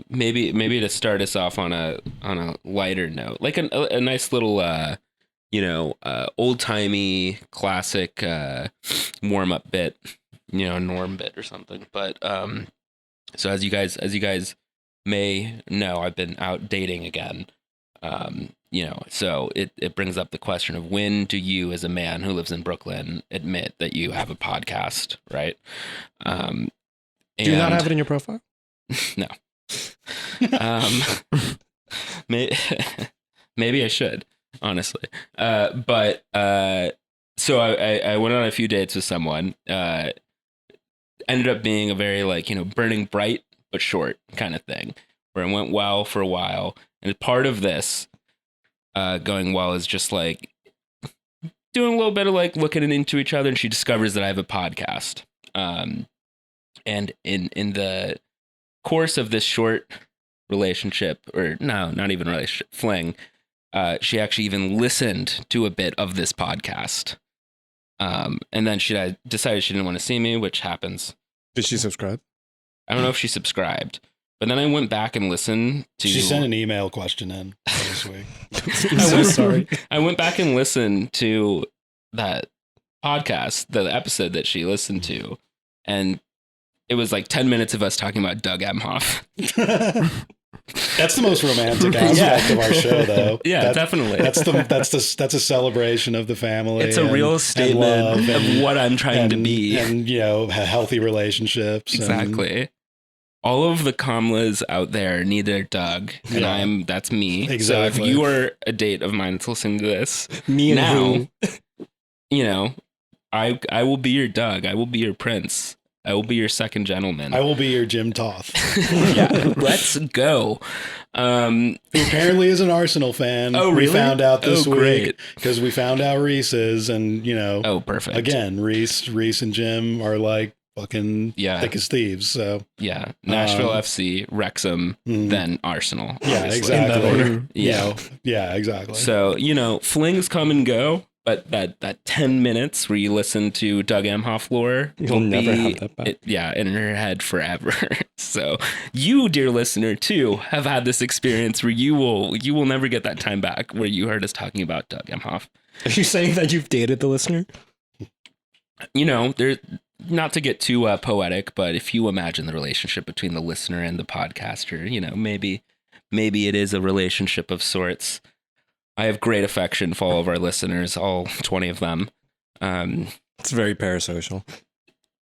maybe to start us off on a lighter note, like a nice little old timey classic warm up bit, Norm bit or something. But so as you guys may know, I've been out dating again. So it brings up the question of, when do you, as a man who lives in Brooklyn, admit that you have a podcast, right? Do you not have it in your profile? No. Maybe I should, honestly. So I went on a few dates with someone. Ended up being a very burning bright but short kind of thing, where it went well for a while. And part of this going well is just like doing a little bit of like looking into each other, and she discovers that I have a podcast. And in the course of this short relationship, or no, not even relationship, fling, she actually even listened to a bit of this podcast. And then she decided she didn't want to see me, which happens. Did she subscribe? I don't know if she subscribed, but then I went back and listened to... She sent an email question in this week. I'm so sorry. I went back and listened to that podcast, the episode that she listened to, and it was like 10 minutes of us talking about Doug Emhoff. That's the most romantic aspect of our show, though. Yeah, definitely. That's a celebration of the family. It's a real statement of what I'm trying to be, and healthy relationships. Exactly. All of the Kamlas out there need their Doug, and that's me. Exactly. So if you are a date of mine that's listening to this, me and now, I will be your Doug. I will be your Prince. I will be your second gentleman. I will be your Jim Toth. Yeah, let's go. Who apparently is an Arsenal fan. Oh, really? We found out this week because we found out Reese is, and Oh, perfect. Again, Reese and Jim are like fucking thick as thieves. So yeah, Nashville FC, Wrexham, then Arsenal. Yeah, obviously. exactly. Yeah, exactly. So flings come and go. But that 10 minutes where you listen to Doug Emhoff lore, you'll never have that back. In your head forever. So you, dear listener, too, have had this experience where you will never get that time back where you heard us talking about Doug Emhoff. Are you saying that you've dated the listener? There's not to get too poetic, but if you imagine the relationship between the listener and the podcaster, maybe it is a relationship of sorts. I have great affection for all of our listeners, all 20 of them. It's very parasocial.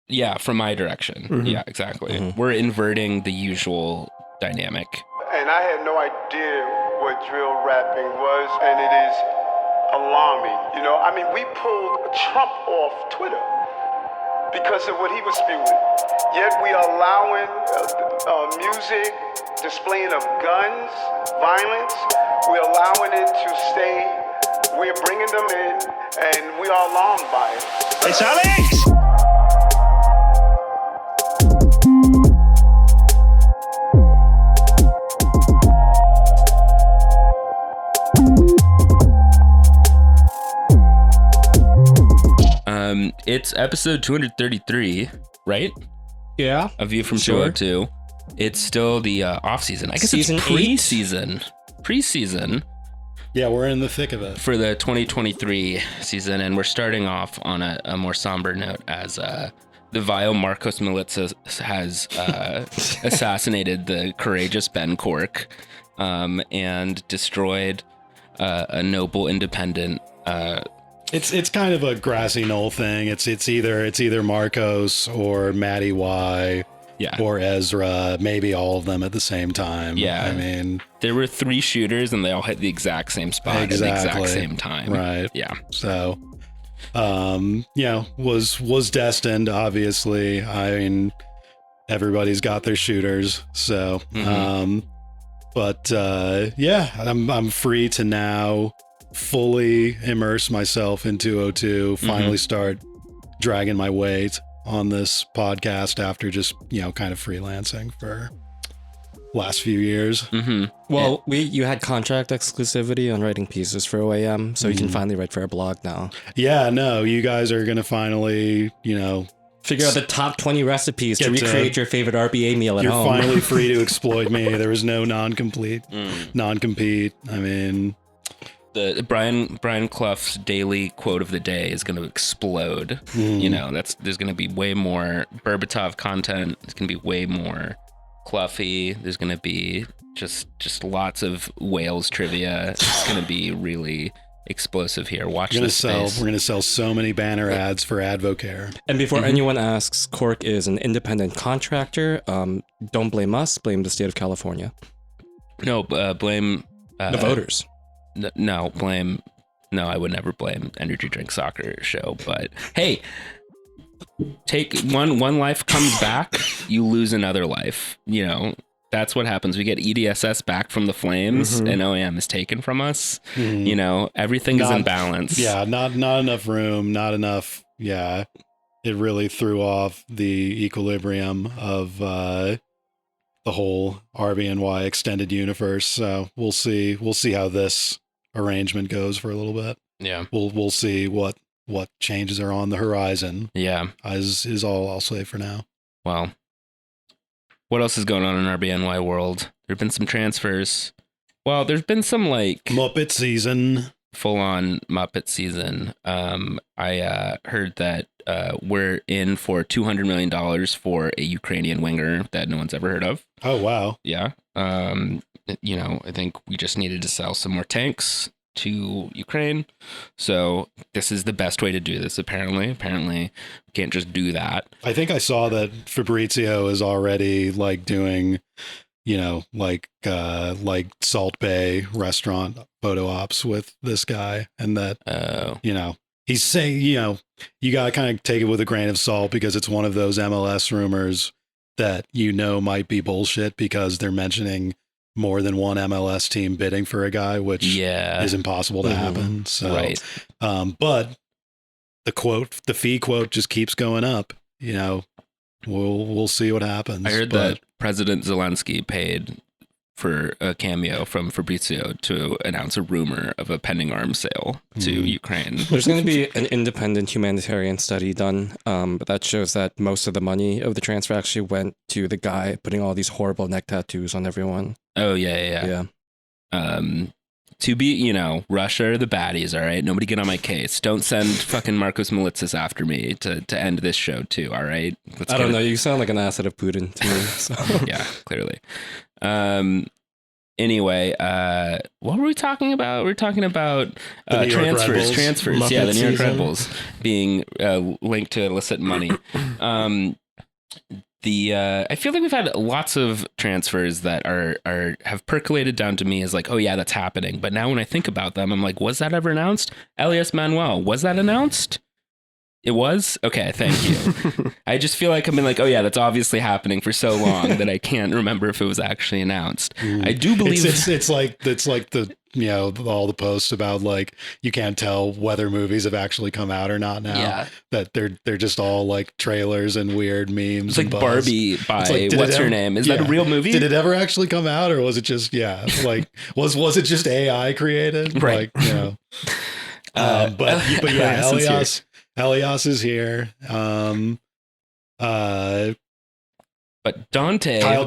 Yeah, from my direction. Mm-hmm. Yeah, exactly. Mm-hmm. We're inverting the usual dynamic. And I had no idea what drill rapping was, and it is alarming. We pulled Trump off Twitter because of what he was spewing. Yet we are allowing music, displaying of guns, violence. We're allowing it to stay. We're bringing them in, and we are alarmed by it. It's Alex! It's episode 233, right? Yeah. A View from 202. It's still the off season. I guess Season it's pre-season. Pre-season. Yeah, we're in the thick of it. For the 2023 season, and we're starting off on a more somber note as the vile Marcos Militza has assassinated the courageous Ben Cork and destroyed a noble independent. It's kind of a grassy knoll thing. It's either Marcos or Matty Y. Yeah. Or Ezra, maybe all of them at the same time. Yeah. I mean, there were 3 shooters and they all hit the exact same spot at the exact same time. Right. Yeah. So, was destined, obviously. I mean, everybody's got their shooters. So, I'm free to now fully immerse myself in 202, finally start dragging my weight on this podcast after just kind of freelancing for last few years. Well, you had contract exclusivity on writing pieces for OAM, so you can finally write for our blog now. Yeah, no, you guys are gonna finally Figure out the top 20 recipes to Get to- recreate your favorite RBA meal at You're home. finally free to exploit me. There was no non-compete. I mean, The Brian Clough's daily quote of the day is going to explode. You know, there's going to be way more Berbatov content. There's going to be way more Cloughy. There's going to be just lots of Wales trivia. It's going to be really explosive here. Watch this space. we're gonna sell so many banner ads for Advocare. And before anyone asks, Cork is an independent contractor. Don't blame us, blame the state of California. No, blame The voters. No, I would never blame Energy Drink Soccer Show. But hey, take one life comes back, you lose another life. You know, that's what happens. We get EDSS back from the flames, and OEM is taken from us. You know, everything is in balance. Yeah, not enough room, not enough. Yeah, it really threw off the equilibrium of the whole RBNY extended universe. So we'll see how this arrangement goes for a little bit. Yeah, We'll see what changes are on the horizon. yeah. Is all I'll say for now. Well, what else is going on in RBNY world? There've been some transfers. Well, there's been some like Muppet season. full-on Muppet season. I heard that we're in for $200 million for a Ukrainian winger that no one's ever heard of. Oh wow. Yeah. You know, I think we just needed to sell some more tanks to Ukraine. So this is the best way to do this, apparently. Apparently, we can't just do that. I think I saw that Fabrizio is already like doing, you know, like Salt Bay restaurant photo ops with this guy, and that you know, he's saying, you know, you gotta kind of take it with a grain of salt because it's one of those MLS rumors that you know might be bullshit because they're mentioning more than one MLS team bidding for a guy, which is impossible to happen. So, Right. But the fee quote just keeps going up. You know, we'll see what happens. I heard that President Zelensky paid for a cameo from Fabrizio to announce a rumor of a pending arms sale to Ukraine. There's going to be an independent humanitarian study done, but that shows that most of the money of the transfer actually went to the guy putting all these horrible neck tattoos on everyone. Oh, yeah. To be, you know, Russia are the baddies, all right? Nobody get on my case. Don't send fucking Marcos Militzis after me to end this show, too, all right? I don't know. You sound like an asset of Putin to me. So. Yeah, clearly. Anyway, what were we talking about? We were talking about transfers. Muppet Yeah, the New York season. Red Bulls being linked to illicit money. I feel like we've had lots of transfers that have percolated down to me as like, oh yeah, that's happening. But now when I think about them, I'm like, was that ever announced? Elias Manuel, was that announced? It was? Okay, thank you. I just feel like I've been like, oh yeah, that's obviously happening for so long that I can't remember if it was actually announced. I do believe it's like the, you know, all the posts about like you can't tell whether movies have actually come out or not now. Yeah. That they're just all like trailers and weird memes. it's like and buzz. Barbie by Did what's it her ever- name? Is that a real movie? Did it ever actually come out, or was it just like was it just AI created? Right. Like, you know. But yeah, Elias is Elias is here. But Dante, Kyle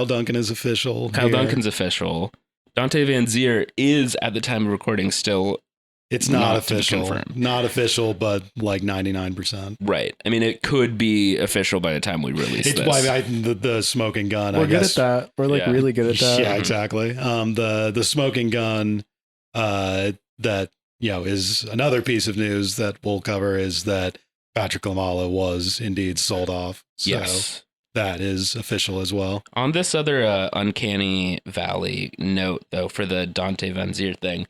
Duncan is official. Kyle here. Duncan's official. Dante Vanzeir is at the time of recording still It's not to be official. confirmed. Not official, but like 99%. right. I mean, it could be official by the time we release It's this. why the smoking gun. We're I good guess. at that. We're like Yeah. really good at that. Yeah, exactly. The smoking gun that, you know, is another piece of news that we'll cover is that Patryk Klimala was indeed sold off. So Yes. that is official as well. On this other Uncanny Valley note, though, for the Dante Vanzeir thing,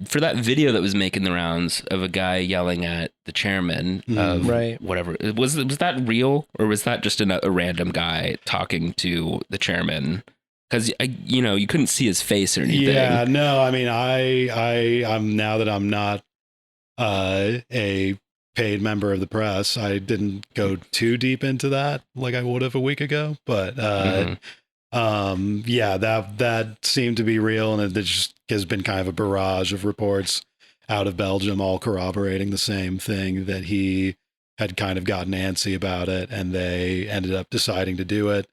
for that video that was making the rounds of a guy yelling at the chairman of Right. whatever, was that real, or was that just a random guy talking to the chairman? Because you know, you couldn't see his face or anything. Yeah, no, I mean, I'm now that I'm not a paid member of the press, I didn't go too deep into that like I would have a week ago, but yeah, that seemed to be real, and it just has been kind of a barrage of reports out of Belgium, all corroborating the same thing, that he had kind of gotten antsy about it, and they ended up deciding to do it.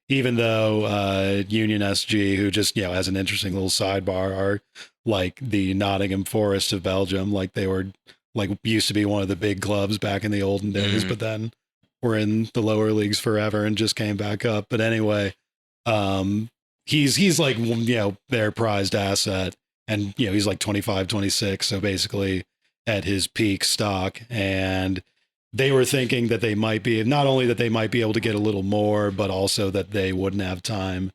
Even though Union SG, who just, as an interesting little sidebar, are like the Nottingham Forest of Belgium. Like they were used to be one of the big clubs back in the olden days, but then were in the lower leagues forever and just came back up. But anyway, he's like, their prized asset, and he's like 25, 26, so basically at his peak stock. And they were thinking that they might be, not only that they might be able to get a little more, but also that they wouldn't have time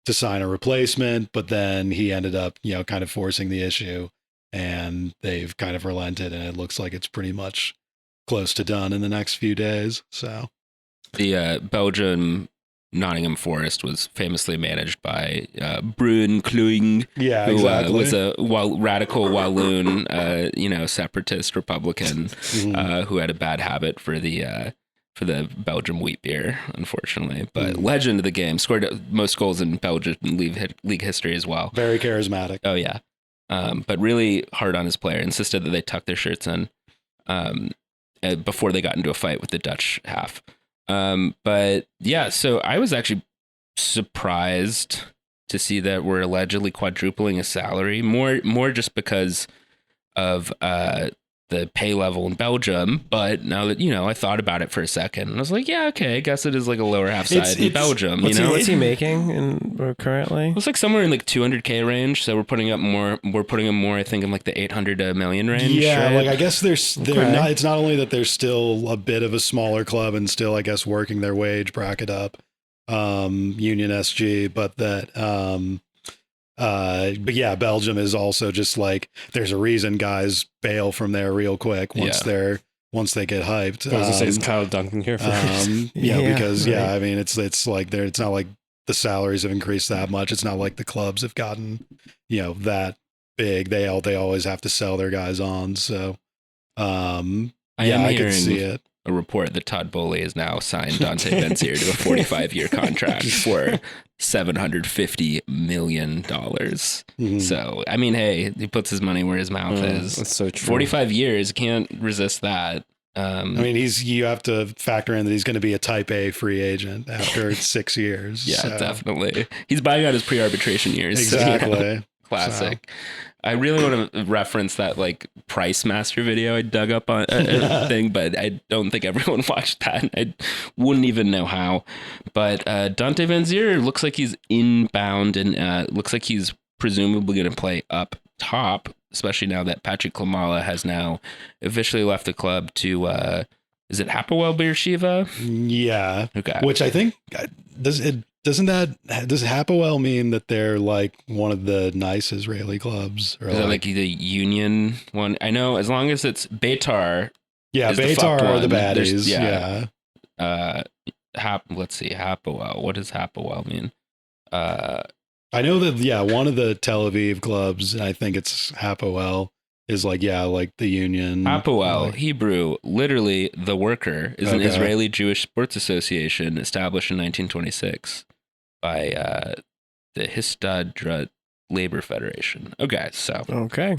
to sign a replacement. But then he ended up, kind of forcing the issue, and they've kind of relented, and it looks like it's pretty much close to done in the next few days. So the Belgian Nottingham Forest was famously managed by Bruin Kluing, who was a radical Walloon, separatist Republican, who had a bad habit for the Belgian wheat beer, unfortunately. But legend of the game, scored most goals in Belgian league history as well. Very charismatic. Oh yeah, but really hard on his player. Insisted that they tuck their shirts in before they got into a fight with the Dutch half. But yeah, so I was actually surprised to see that we're allegedly quadrupling his salary, more just because of the pay level in Belgium. But now that, I thought about it for a second, and I was like, yeah, okay, I guess it is like a lower half side in Belgium. What's he making currently? It's like somewhere in like 200K range. So we're putting him more, I think, in like the 800 to $1 million range. Yeah, right? like I guess they're not. It's not only that they're still a bit of a smaller club and still, I guess, working their wage bracket up, Union SG, but that. But yeah, Belgium is also just like, there's a reason guys bail from there real quick once they get hyped. I was gonna say, is Kyle Duncan here for because I mean, it's like it's not like the salaries have increased that much. It's not like the clubs have gotten that big. They always have to sell their guys on. So I can see it. A report that Todd Bowley has now signed Dante Vanzeir to a 45-year contract for $750 million. So, I mean, hey, he puts his money where his mouth is. That's so true. 45 years, can't resist that. I mean, you have to factor in that he's going to be a type A free agent after 6 years. Yeah, so. Definitely. He's buying out his pre-arbitration years. Exactly. So, classic. So. I really want to reference that like Price Master video I dug up on a thing, but I don't think everyone watched that. I wouldn't even know how. But Dante Vanzeir looks like he's inbound, and looks like he's presumably going to play up top, especially now that Patryk Klimala has now officially left the club to is it Hapoel Beersheva? Yeah. Okay. Which I think does Hapoel mean that they're like one of the nice Israeli clubs? Or is that like the Union one? I know, as long as it's Beitar. Yeah, Beitar are the baddies. Yeah. Let's see, Hapoel. What does Hapoel mean? I know that one of the Tel Aviv clubs, I think it's Hapoel, is like the Union. Hapoel, Hebrew, literally the worker, is an Israeli Jewish sports association established in 1926 by the Histadrut Labor Federation. Okay, so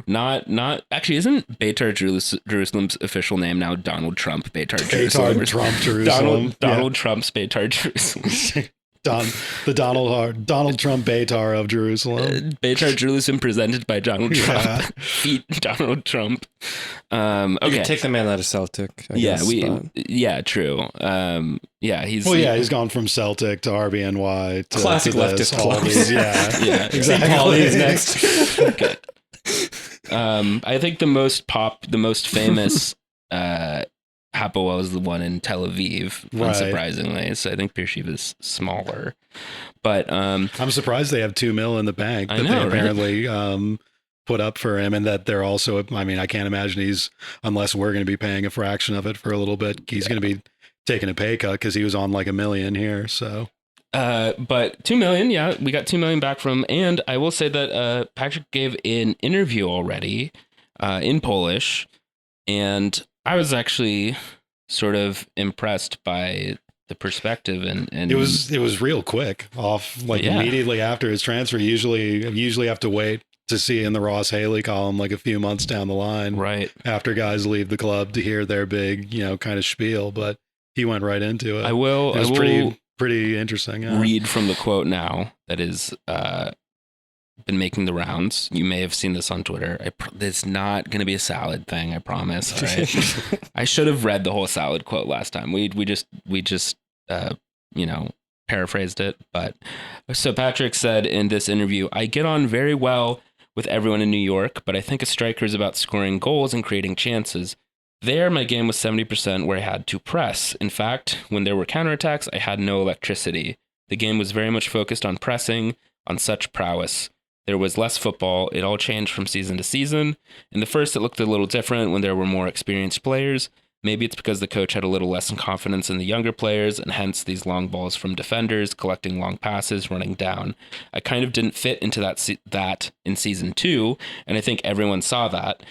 not actually, isn't Beitar Jerusalem's official name now Donald Trump Beitar Jerusalem? Donald Trump's Beitar Jerusalem. Donald Trump Beitar of Jerusalem. Beitar Jerusalem presented by Donald Trump. Feet Donald Trump. You can take the man out of Celtic. I guess, true. He's gone from Celtic to RBNY to classic leftist clubs. Yeah, exactly. Paulie is next. Okay. I think the most famous Hapoel is the one in Tel Aviv, unsurprisingly. So I think Beersheva is smaller. But I'm surprised they have $2 million in the bank that they apparently put up for him, and that they're also, I mean, I can't imagine unless we're going to be paying a fraction of it for a little bit, he's going to be taking a pay cut because he was on like $1 million here. So but $2 million, we got $2 million back from, and I will say that Patryk gave an interview already in Polish, and I was actually sort of impressed by the perspective, and it was real quick off, like immediately after his transfer. Usually have to wait to see in the Ross Haley column like a few months down the line, Right. after guys leave the club, to hear their big, kind of spiel. But he went right into it. I will. It was I will pretty interesting. Yeah. read from the quote now that is been making the rounds. You may have seen this on Twitter. It's not going to be a salad thing, I promise. All right? I should have read the whole salad quote last time. We just paraphrased it. But so Patryk said in this interview, "I get on very well with everyone in New York, but I think a striker is about scoring goals and creating chances. There, my game was 70% where I had to press. In fact, when there were counterattacks, I had no electricity. The game was very much focused on pressing, on such prowess. There was less football. It all changed from season to season. In the first, it looked a little different when there were more experienced players. Maybe it's because the coach had a little less confidence in the younger players, and hence these long balls from defenders, collecting long passes, running down. I kind of didn't fit into that in season 2, and I think everyone saw that.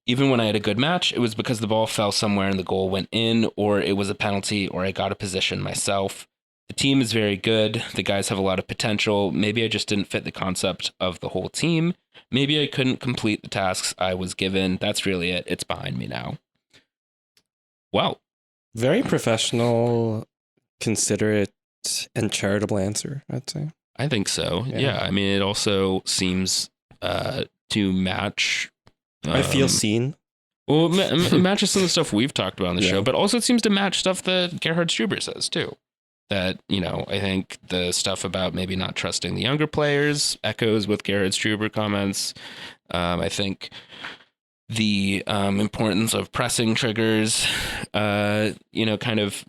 Even when I had a good match, it was because the ball fell somewhere and the goal went in, or it was a penalty, or I got a position myself. The team is very good. The guys have a lot of potential. Maybe I just didn't fit the concept of the whole team. Maybe I couldn't complete the tasks I was given. That's really it. It's behind me now." Wow. Very professional, considerate, and charitable answer, I'd say. I think so. Yeah. Yeah. I mean, it also seems to match. I feel seen. Well, it matches some of the stuff we've talked about on the Yeah. show, but also it seems to match stuff that Gerhard Struber says too. That, I think the stuff about maybe not trusting the younger players echoes with Gerhard Struber comments. I think the importance of pressing triggers, kind of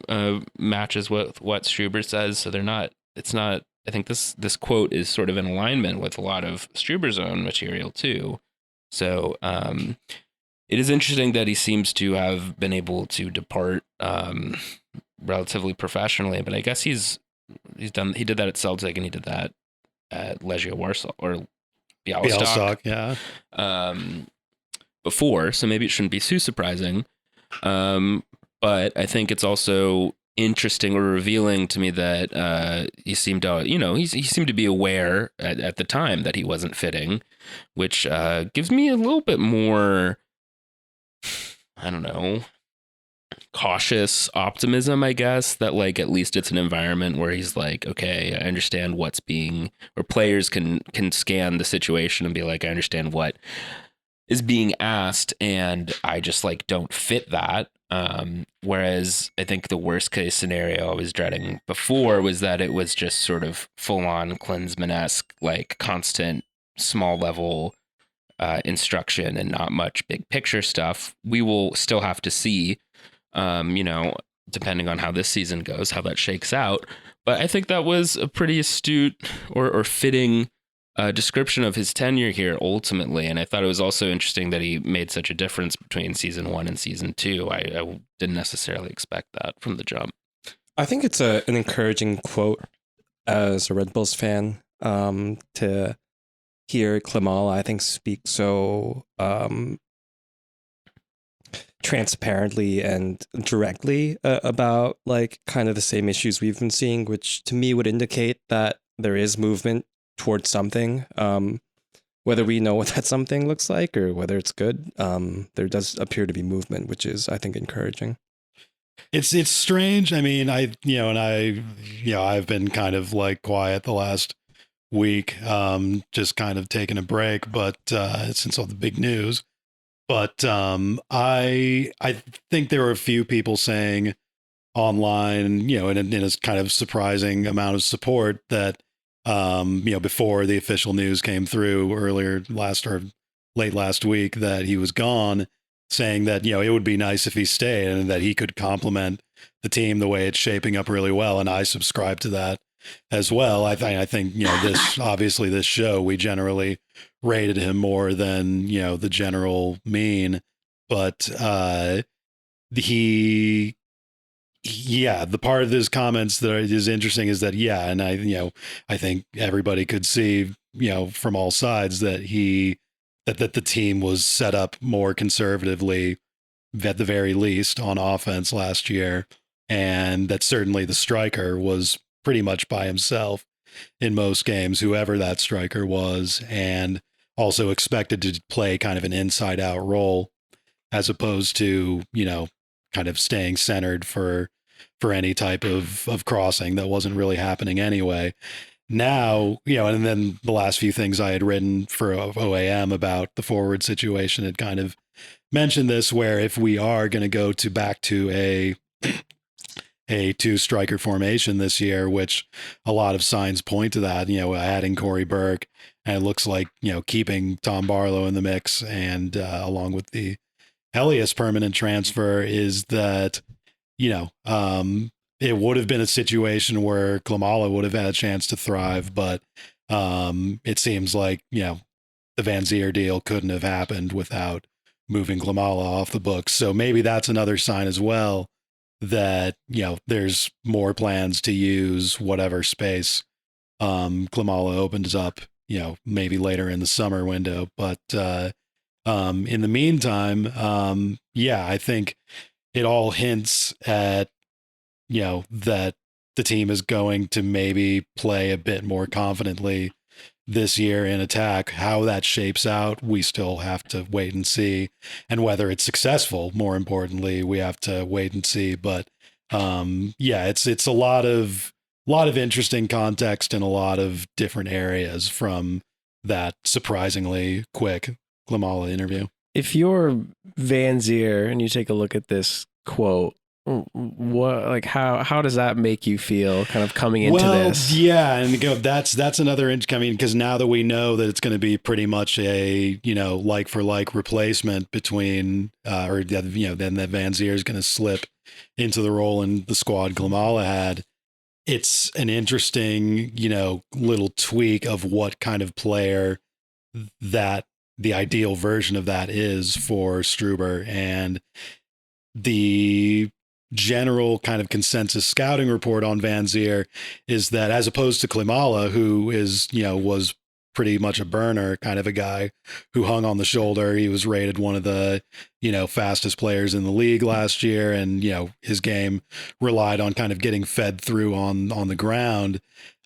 matches with what Struber says. So I think this quote is sort of in alignment with a lot of Struber's own material too. So it is interesting that he seems to have been able to depart relatively professionally, but I guess he did that at Celtic and he did that at Legia Warsaw or Białystok. Yeah. Before, so maybe it shouldn't be too surprising. But I think it's also interesting or revealing to me that he seemed to, he seemed to be aware at the time that he wasn't fitting, which gives me a little bit more, I don't know, cautious optimism, I guess, that like at least it's an environment where he's like, okay, I understand what's being, or players can scan the situation and be like, I understand what is being asked and I just like don't fit that. Whereas I think the worst case scenario I was dreading before was that it was just sort of full on Klinsmann-esque, like constant small level instruction and not much big picture stuff. We will still have to see, depending on how this season goes, how that shakes out. But I think that was a pretty astute or fitting description of his tenure here ultimately. And I thought it was also interesting that he made such a difference between season 1 and season 2. I didn't necessarily expect that from the jump. I think it's an encouraging quote as a Red Bulls fan to hear Klimala, I think, speak so transparently and directly about like kind of the same issues we've been seeing, which to me would indicate that there is movement towards something. Whether we know what that something looks like or whether it's good, there does appear to be movement, which is, I think, encouraging. It's strange. I mean, I've been kind of like quiet the last week, just kind of taking a break, but since all the big news. But I think there were a few people saying online, in a kind of surprising amount of support that before the official news came through late last week that he was gone, saying that, it would be nice if he stayed and that he could complement the team the way it's shaping up really well. And I subscribe to that as well. I think, this show, we generally rated him more than, the general mean, but the part of his comments that is interesting is that, and I think everybody could see, from all sides that that the team was set up more conservatively at the very least on offense last year. And that certainly the striker was pretty much by himself in most games, whoever that striker was. And also expected to play kind of an inside out role as opposed to, kind of staying centered for any type of crossing that wasn't really happening anyway. Now, and then the last few things I had written for OAM about the forward situation had kind of mentioned this, where if we are going to go back to a two striker formation this year, which a lot of signs point to that, adding Corey Burke, and it looks like, keeping Tom Barlow in the mix, and along with the Elias permanent transfer, is that, it would have been a situation where Klimala would have had a chance to thrive, but it seems like, the Vanzeir deal couldn't have happened without moving Klimala off the books. So maybe that's another sign as well that, there's more plans to use whatever space Klimala opens up, maybe later in the summer window. But in the meantime, I think it all hints at, that the team is going to maybe play a bit more confidently this year in attack. How that shapes out, we still have to wait and see. And whether it's successful, more importantly, we have to wait and see. But it's a lot of interesting context in a lot of different areas from that surprisingly quick Klimala interview. If you're Vanzeir and you take a look at this quote, how does that make you feel kind of coming into this? Yeah, and that's another because now that we know that it's going to be pretty much a like for like replacement between then that Vanzeir is going to slip into the role in the squad Klimala had. It's an interesting little tweak of what kind of player that the ideal version of that is for Struber, and the general kind of consensus scouting report on Vanzeir is that, as opposed to Klimala, who is, was pretty much a burner, kind of a guy who hung on the shoulder. He was rated one of the, fastest players in the league last year. And, his game relied on kind of getting fed through on the ground.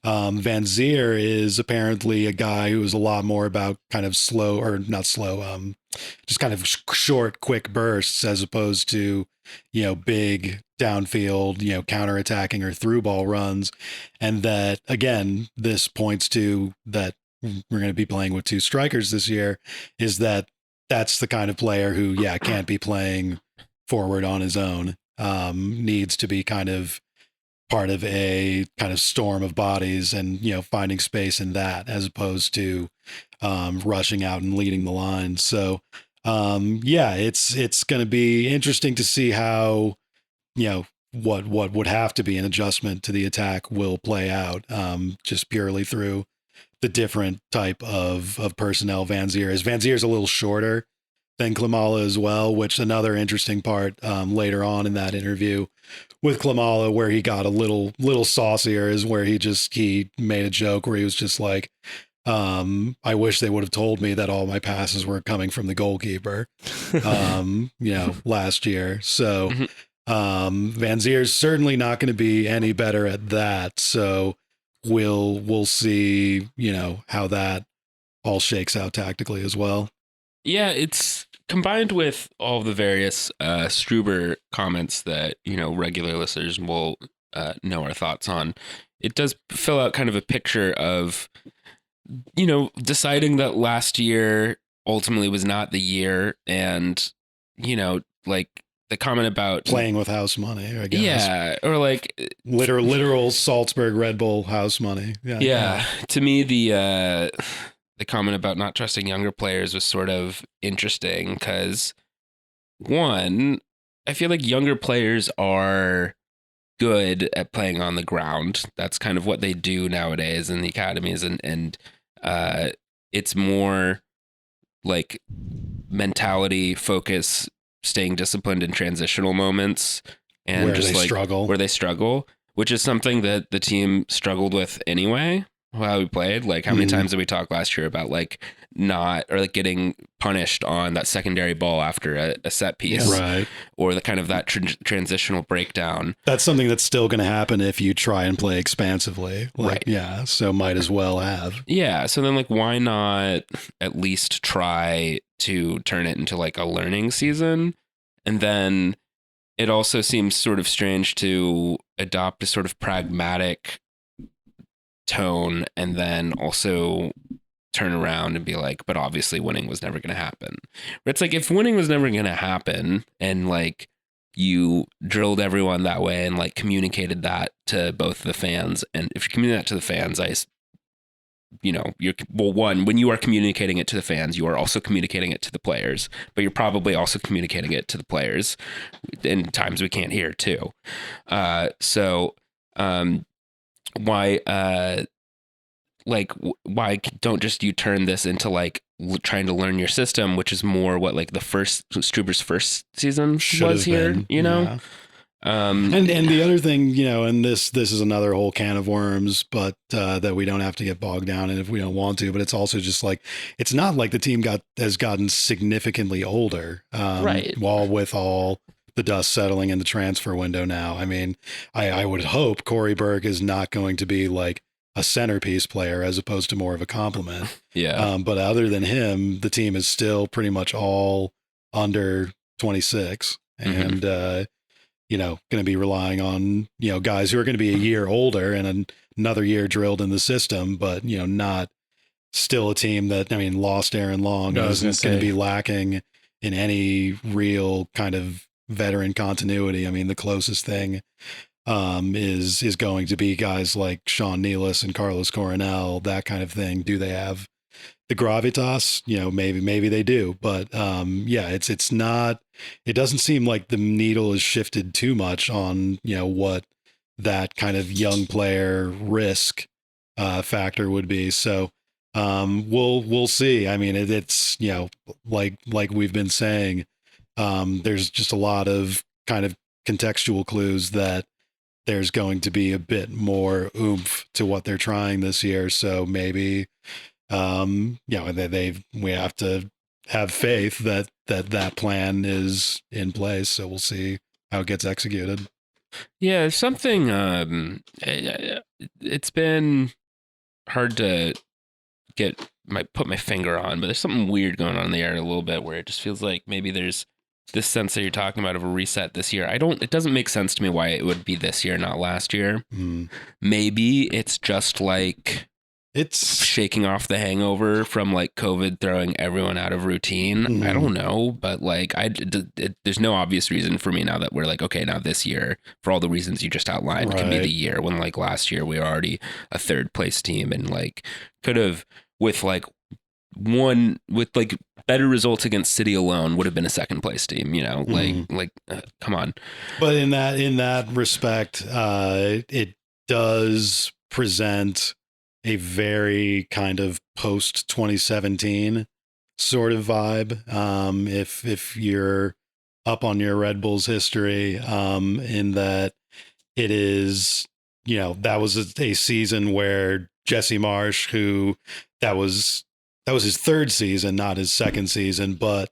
Vanzeir is apparently a guy who is a lot more about kind of just kind of short, quick bursts, as opposed to, big downfield, counterattacking or through ball runs. And that, again, this points to that we're going to be playing with two strikers this year, is that's the kind of player who, can't be playing forward on his own, needs to be kind of part of a kind of storm of bodies and, finding space in that, as opposed to rushing out and leading the line. So, it's going to be interesting to see how, what would have to be an adjustment to the attack will play out, just purely through the different type of personnel Vanzeir is. Vanzeir is a little shorter than Klimala as well, which another interesting part later on in that interview with Klimala, where he got a little saucier, is where he made a joke where he was just like, I wish they would have told me that all my passes were coming from the goalkeeper, last year. So Vanzeir's certainly not going to be any better at that. So we'll see, how that all shakes out tactically as well. Yeah, it's combined with all the various Struber comments that, regular listeners will know our thoughts on. It does fill out kind of a picture of, deciding that last year ultimately was not the year, and, like the comment about playing with house money, I guess. Yeah, or like literal Salzburg Red Bull house money. Yeah. To me, the comment about not trusting younger players was sort of interesting, because one, I feel like younger players are good at playing on the ground. That's kind of what they do nowadays in the academies, and it's more like mentality, focus, staying disciplined in transitional moments, and where they struggle, which is something that the team struggled with anyway. how we played? Like, how many times did we talk last year about like not, or like getting punished on that secondary ball after a set piece, Right. or the kind of that transitional breakdown? That's something that's still going to happen if you try and play expansively. Like, Right. Yeah. So might as well have. Yeah. So then, like, why not at least try to turn it into like a learning season? And then it also seems sort of strange to adopt a sort of pragmatic tone and then also turn around and be like, but obviously winning was never going to happen. But it's like, if winning was never going to happen and like you drilled everyone that way and like communicated that to both the fans, and if you communicate that to the fans, when you are communicating it to the fans, you are also communicating it to the players, but you're probably also communicating it to the players in times we can't hear too. Why don't just you turn this into like trying to learn your system, which is more what like the first Struber's first season was here, Yeah. And the other thing, and this is another whole can of worms, but that we don't have to get bogged down in if we don't want to. But it's also just like, it's not like the team has gotten significantly older, right? While with all the dust settling in the transfer window now. I mean, I would hope Corey Burke is not going to be like a centerpiece player as opposed to more of a complement. Yeah. But other than him, the team is still pretty much all under 26, and going to be relying on, guys who are going to be a year older and another year drilled in the system, but, not still a team that, lost Aaron Long, isn't going to be lacking in any real kind of veteran continuity. I mean, the closest thing is going to be guys like Sean Nealis and Carlos Coronel, that kind of thing. Do they have the gravitas? Maybe they do, but it's not. It doesn't seem like the needle is shifted too much on what that kind of young player risk factor would be. So we'll see. I mean, it's like we've been saying, there's just a lot of kind of contextual clues that there's going to be a bit more oomph to what they're trying this year. So maybe we have to have faith that plan is in place. So we'll see how it gets executed. Yeah, something. It's been hard to put my finger on, but there's something weird going on in the air a little bit, where it just feels like maybe there's this sense that you're talking about of a reset this year. It doesn't make sense to me why it would be this year, not last year. Maybe it's just like it's shaking off the hangover from like COVID throwing everyone out of routine. I don't know, but like there's no obvious reason for me now that we're like, okay, now this year, for all the reasons you just outlined, can be the year, when like last year we were already a third place team and like could have with better results against City alone would have been a second place team, come on. But in that respect, it does present a very kind of post 2017 sort of vibe. If you're up on your Red Bulls history, in that it is, that was a season where Jesse Marsch, who that was his third season, not his second season, but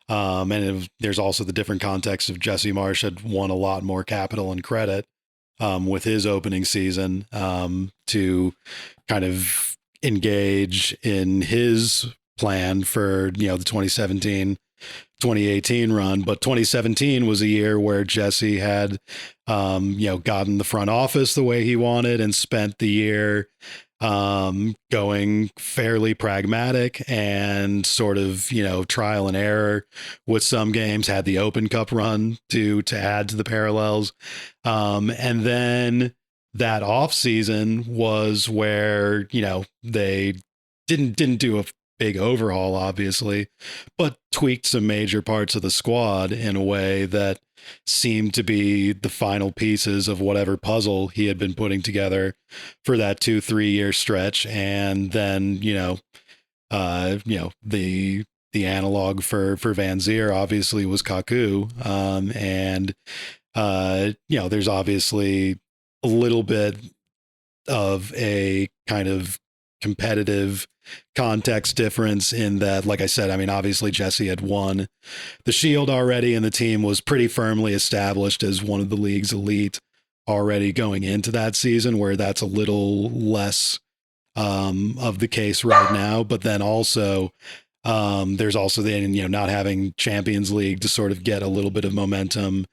there's also the different context of Jesse Marsch had won a lot more capital and credit with his opening season to kind of engage in his plan for the 2017-2018 run. But 2017 was a year where Jesse had gotten the front office the way he wanted and spent the year going fairly pragmatic and sort of, trial and error with some games, had the Open Cup run to add to the parallels. And then that off season was where, they didn't do a big overhaul, obviously, but tweaked some major parts of the squad in a way that seemed to be the final pieces of whatever puzzle he had been putting together for that 2-3 year stretch. And then, the analog for Vanzeir obviously was Kaku. There's obviously a little bit of a kind of competitive context difference in that, like I said, I mean, obviously Jesse had won the Shield already, and the team was pretty firmly established as one of the league's elite already going into that season, where that's a little less of the case right now. But then also there's also the, not having Champions League to sort of get a little bit of momentum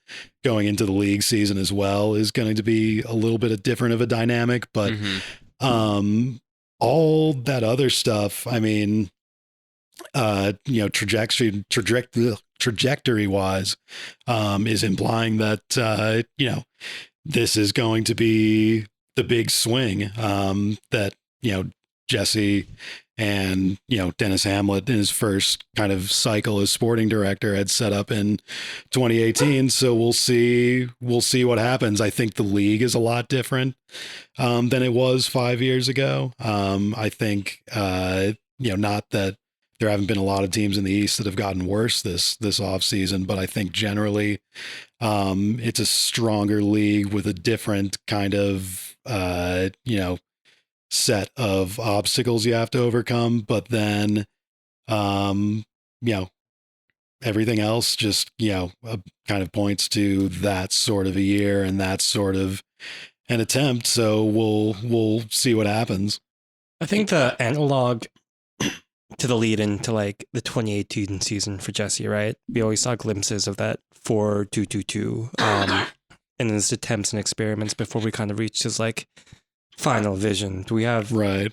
going into the league season as well is going to be a little bit of different of a dynamic. But all that other stuff, I mean, trajectory wise, is implying that, this is going to be the big swing that, Jesse and, Dennis Hamlet in his first kind of cycle as sporting director had set up in 2018. So we'll see what happens. I think the league is a lot different than it was 5 years ago. I think, not that there haven't been a lot of teams in the East that have gotten worse this off season, but I think generally it's a stronger league with a different kind of, set of obstacles you have to overcome. But then, everything else just, kind of points to that sort of a year and that sort of an attempt. So we'll see what happens. I think the analog to the lead into like the 2018 season for Jesse, right? We always saw glimpses of that 4-2-2-2 and his attempts and experiments before we kind of reached his like final vision. Do we have right?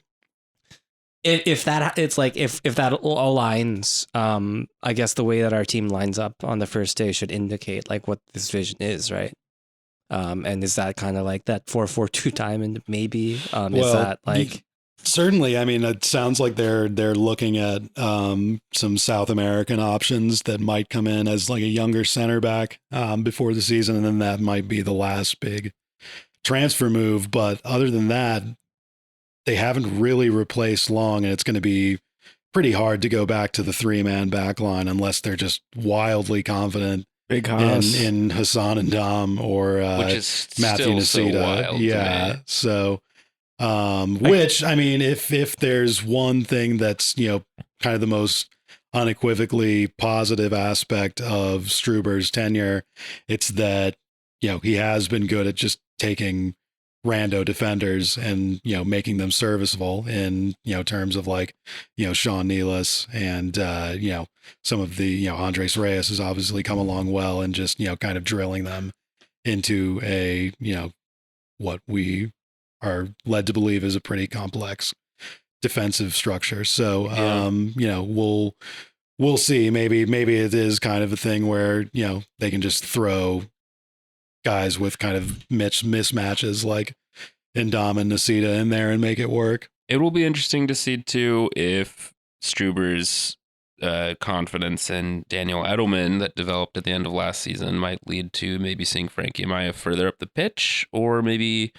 If that it's like if that aligns, I guess the way that our team lines up on the first day should indicate like what this vision is, right? And is that kind of like that 4-4-2 diamond? Maybe is that like certainly? I mean, it sounds like they're looking at some South American options that might come in as like a younger center back before the season, and then that might be the last big transfer move. But other than that, they haven't really replaced Long, and it's going to be pretty hard to go back to the 3-man back line unless they're just wildly confident Big Haas in Hassan and Dom or which is Matthew still Nasita. so wild. Yeah. So, which, I mean, if there's one thing that's, kind of the most unequivocally positive aspect of Struber's tenure, it's that, he has been good at just taking rando defenders and, making them serviceable in, terms of like, Sean Nealis and, some of the, Andres Reyes has obviously come along well, and just, kind of drilling them into a, what we are led to believe is a pretty complex defensive structure. So, we'll see. Maybe it is kind of a thing where, they can just throw guys with kind of mismatches like Indom and Nasita in there and make it work. It will be interesting to see too if Struber's confidence in Daniel Edelman that developed at the end of last season might lead to maybe seeing Frankie Amaya further up the pitch, or maybe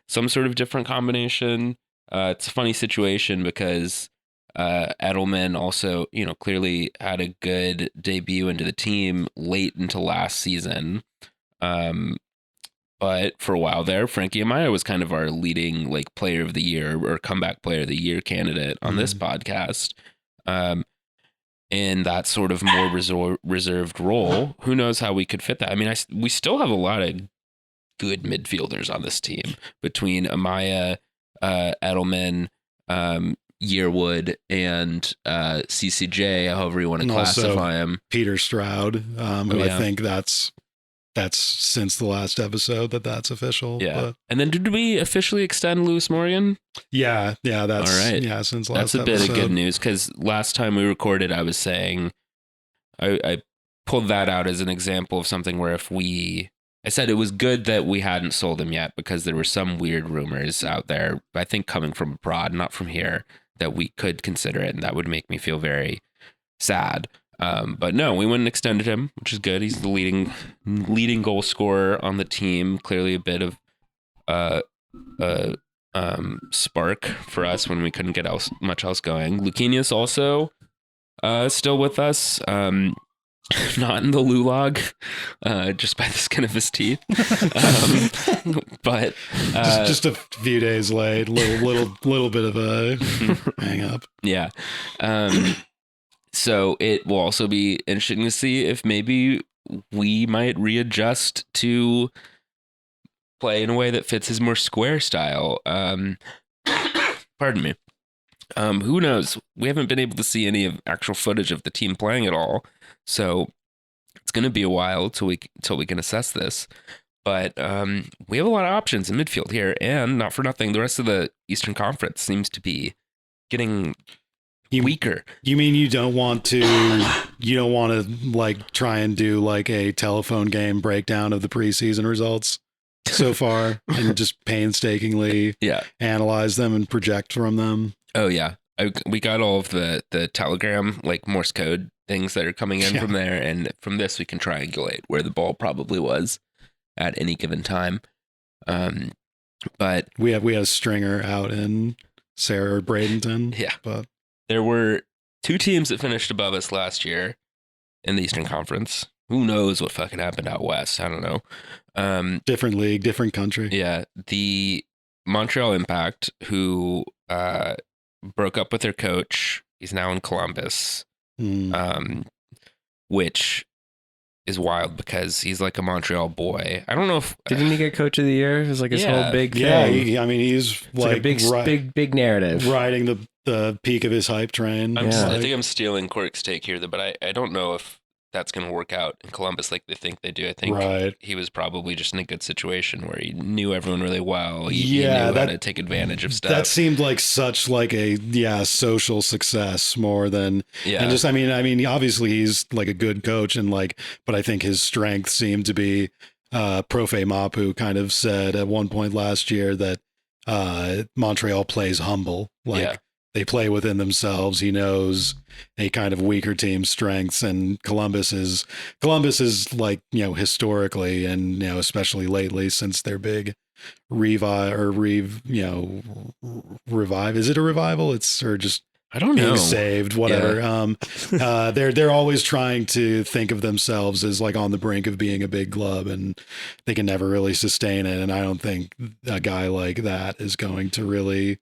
some sort of different combination. It's a funny situation because Edelman also, clearly had a good debut into the team late into last season. But for a while there, Frankie Amaya was kind of our leading like player of the year or comeback player of the year candidate on this podcast. In that sort of more reserved role. Who knows how we could fit that? I mean, we still have a lot of good midfielders on this team between Amaya, Edelman, Yearwood, and CCJ, however you want to classify him. Peter Stroud, who I think that's since the last episode that's official. Yeah. But. And then did we officially extend Lewis Morgan? Yeah. That's all right. Yeah. Since last episode. That's a bit of good news, because last time we recorded, I was saying, I pulled that out as an example of something where I said it was good that we hadn't sold him yet, because there were some weird rumors out there, I think coming from abroad, not from here, that we could consider it. And that would make me feel very sad. But no, we went and extended him, which is good. He's the leading goal scorer on the team. Clearly a bit of spark for us when we couldn't get much else going. Luquinhas also still with us. not in the lulog, just by the skin of his teeth. But just a few days late, little bit of a hang up. Yeah. So it will also be interesting to see if maybe we might readjust to play in a way that fits his more square style. Pardon me. Who knows? We haven't been able to see any of actual footage of the team playing at all, so it's going to be a while till we can assess this. But we have a lot of options in midfield here, and not for nothing, the rest of the Eastern Conference seems to be getting weaker. You mean you don't want to like try and do like a telephone game breakdown of the preseason results so far and just painstakingly analyze them and project from them? Oh yeah, we got all of the Telegram like Morse code things that are coming in from there, and from this we can triangulate where the ball probably was at any given time. But we had a stringer out in Sarah or Bradenton. Yeah, but there were two teams that finished above us last year in the Eastern Conference. Who knows what fucking happened out west? I don't know. Different league, different country. Yeah, the Montreal Impact, who broke up with their coach. He's now in Columbus, which is wild because he's like a Montreal boy. I don't know if didn't he get coach of the year? It was like his whole big thing. Yeah, I mean he's like a big narrative, riding the peak of his hype train. I think I'm stealing Cork's take here, but I don't know if that's going to work out in Columbus like they think they do. I think he was probably just in a good situation where he knew everyone really well. He knew how to take advantage of stuff. That seemed like such like a social success more than and just I mean obviously he's like a good coach and like, but I think his strength seemed to be Profe Mapu kind of said at one point last year that Montreal plays humble, like they play within themselves. He knows a kind of weaker team's strengths, and Columbus is like, historically and, especially lately since their big revive. Is it a revival? Or just, I don't know. Saved, whatever. Yeah. They're always trying to think of themselves as like on the brink of being a big club, and they can never really sustain it. And I don't think a guy like that is going to really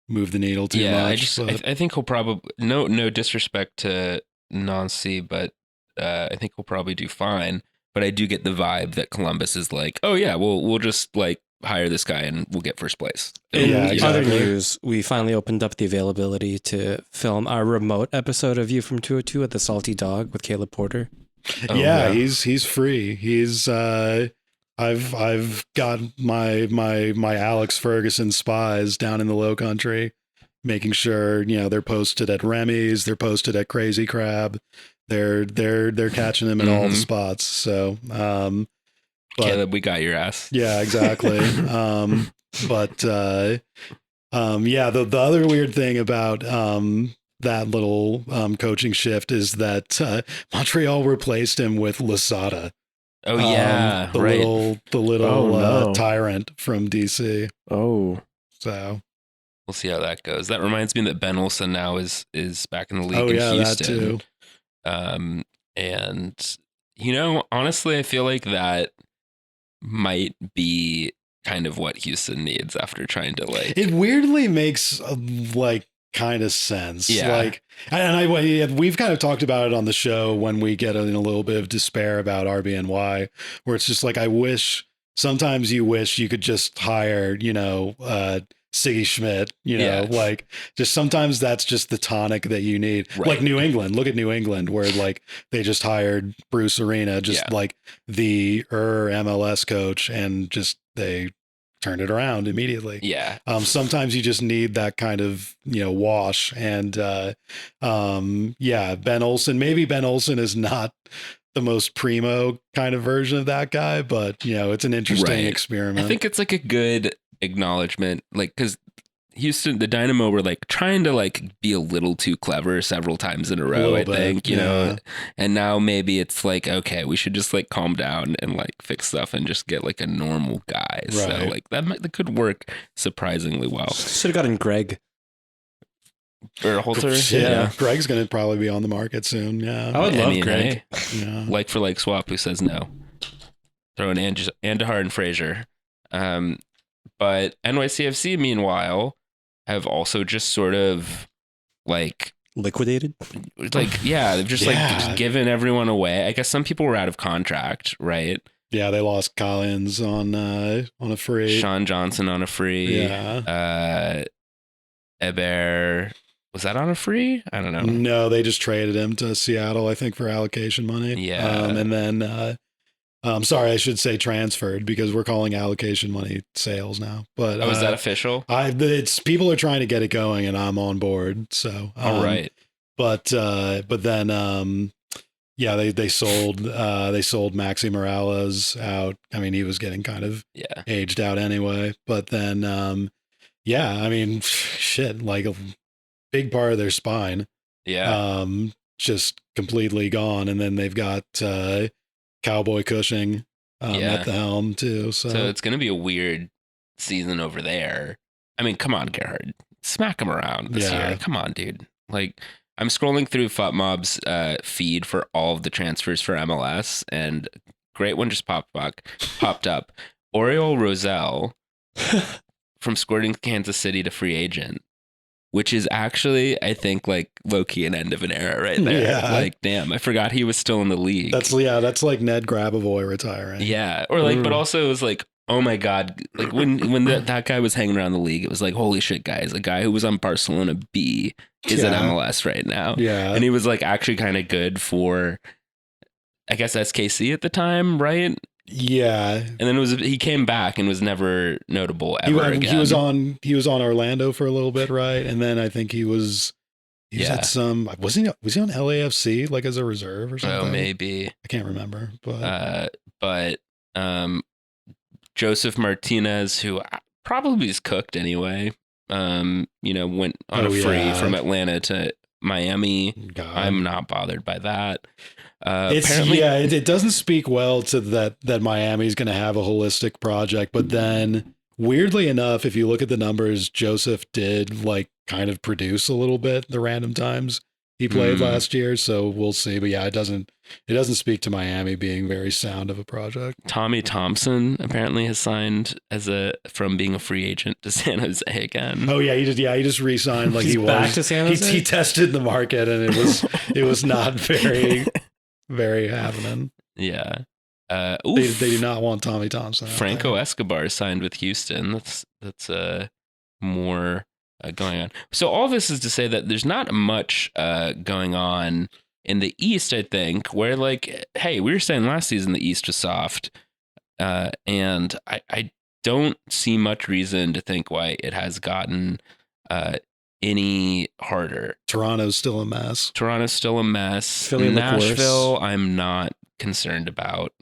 move the needle too much. I think he'll probably no disrespect to Nancy, but I think he'll probably do fine. But I do get the vibe that Columbus is like, oh yeah, we'll just like hire this guy and we'll get first place. In other news, we finally opened up the availability to film our remote episode of View from 202 at the Salty Dog with Caleb Porter. He's free. He's I've got my Alex Ferguson spies down in the Low Country, making sure they're posted at Remy's, they're posted at Crazy Crab, they're catching him in all the spots. So, Caleb, we got your ass. Yeah, exactly. The other weird thing about that little coaching shift is that Montreal replaced him with Lasada. Oh yeah, the little tyrant from DC. Oh, so we'll see how that goes. That reminds me that Ben Olsen now is back in the league in Houston. That too. And honestly, I feel like that might be kind of what Houston needs after trying to like. It weirdly makes kind of sense. Yeah. We've kind of talked about it on the show when we get in a little bit of despair about RBNY, where it's just like, sometimes you wish you could just hire, Siggy Schmidt, like just sometimes that's just the tonic that you need. Right. Like New England, look at New England where like they just hired Bruce Arena, like the MLS coach, and just they turned it around immediately. Yeah. Sometimes you just need that kind of, wash. And Ben Olsen, maybe Ben Olsen is not the most primo kind of version of that guy, but it's an interesting experiment. I think it's like a good acknowledgement, like, because Houston, the Dynamo were like trying to like be a little too clever several times in a row, I think, and now maybe it's like, okay, we should just like calm down and like fix stuff and just get like a normal guy. Right. So like that could work surprisingly well. Should have gotten Greg. Berhalter. Shit, Yeah. Greg's going to probably be on the market soon. Yeah. I would love mean, Greg. Yeah. Like for like swap. Who says no? Throw in Andahar and Frazier. But NYCFC, meanwhile, have also just sort of like Liquidated. they've just just given everyone away. I guess some people were out of contract, right? Yeah, they lost Collins on a free. Sean Johnson on a free. Yeah. Eber, was that on a free? I don't know. No, they just traded him to Seattle, I think, for allocation money. Yeah. And then, I'm sorry, I should say transferred because we're calling allocation money sales now. But is that official? It's people are trying to get it going, and I'm on board. So All right. But then they sold Maxi Morales out. I mean, he was getting kind of aged out anyway. But then I mean, shit, like a big part of their spine. Yeah. Just completely gone. And then they've got Cowboy Cushing at the helm too. So it's going to be a weird season over there. I mean, come on, Gerhard. Smack him around this year. Come on, dude. Like, I'm scrolling through FUTMob's feed for all of the transfers for MLS, and great one just popped up. Oriol Rosell from Sporting Kansas City to free agent, which is actually, I think, like low-key an end of an era right there. Yeah. Like, damn, I forgot he was still in the league. that's like Ned Grabavoy retiring. Yeah. Or like, but also it was like, oh my God. Like when that guy was hanging around the league, it was like, holy shit, guys, a guy who was on Barcelona B is at MLS right now. Yeah. And he was like actually kind of good for, I guess, SKC at the time, right? Yeah. And then he came back and was never notable ever again. He was on Orlando for a little bit, right? And then I think he was at some, was he on LAFC like as a reserve or something? Oh, maybe. I can't remember, but Joseph Martinez, who probably is cooked anyway, went on a free from Atlanta to Miami. God. I'm not bothered by that. It doesn't speak well to that Miami's going to have a holistic project, but then weirdly enough, if you look at the numbers, Joseph did like kind of produce a little bit the random times he played last year, so we'll see. But yeah, it doesn't speak to Miami being very sound of a project. Tommy Thompson apparently has signed from being a free agent to San Jose again. Oh yeah, he just re-signed like he was back to San Jose? He tested the market and it was not very very happening. Yeah. They do not want Tommy Thompson. Franco Escobar signed with Houston. That's more going on. So all this is to say that there's not much going on in the East, I think, where like, hey, we were saying last season the East was soft, and I don't see much reason to think why it has gotten any harder. Toronto's still a mess. Philly, Nashville, I'm not concerned about.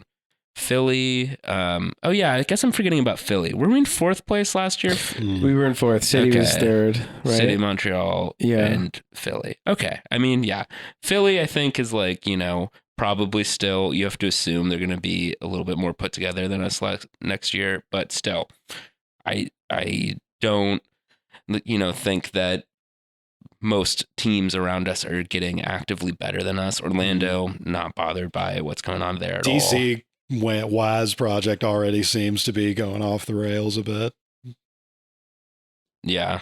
Philly. Oh yeah, I guess I'm forgetting about Philly. Were we in fourth place last year? We were in fourth. City was third, right? City, Montreal, and Philly. Okay. I mean, yeah. Philly, I think, is like, probably still, you have to assume they're going to be a little bit more put together than us next year. But still, I don't, think that most teams around us are getting actively better than us. Orlando, not bothered by what's going on there at all. DC Waz project already seems to be going off the rails a bit. Yeah.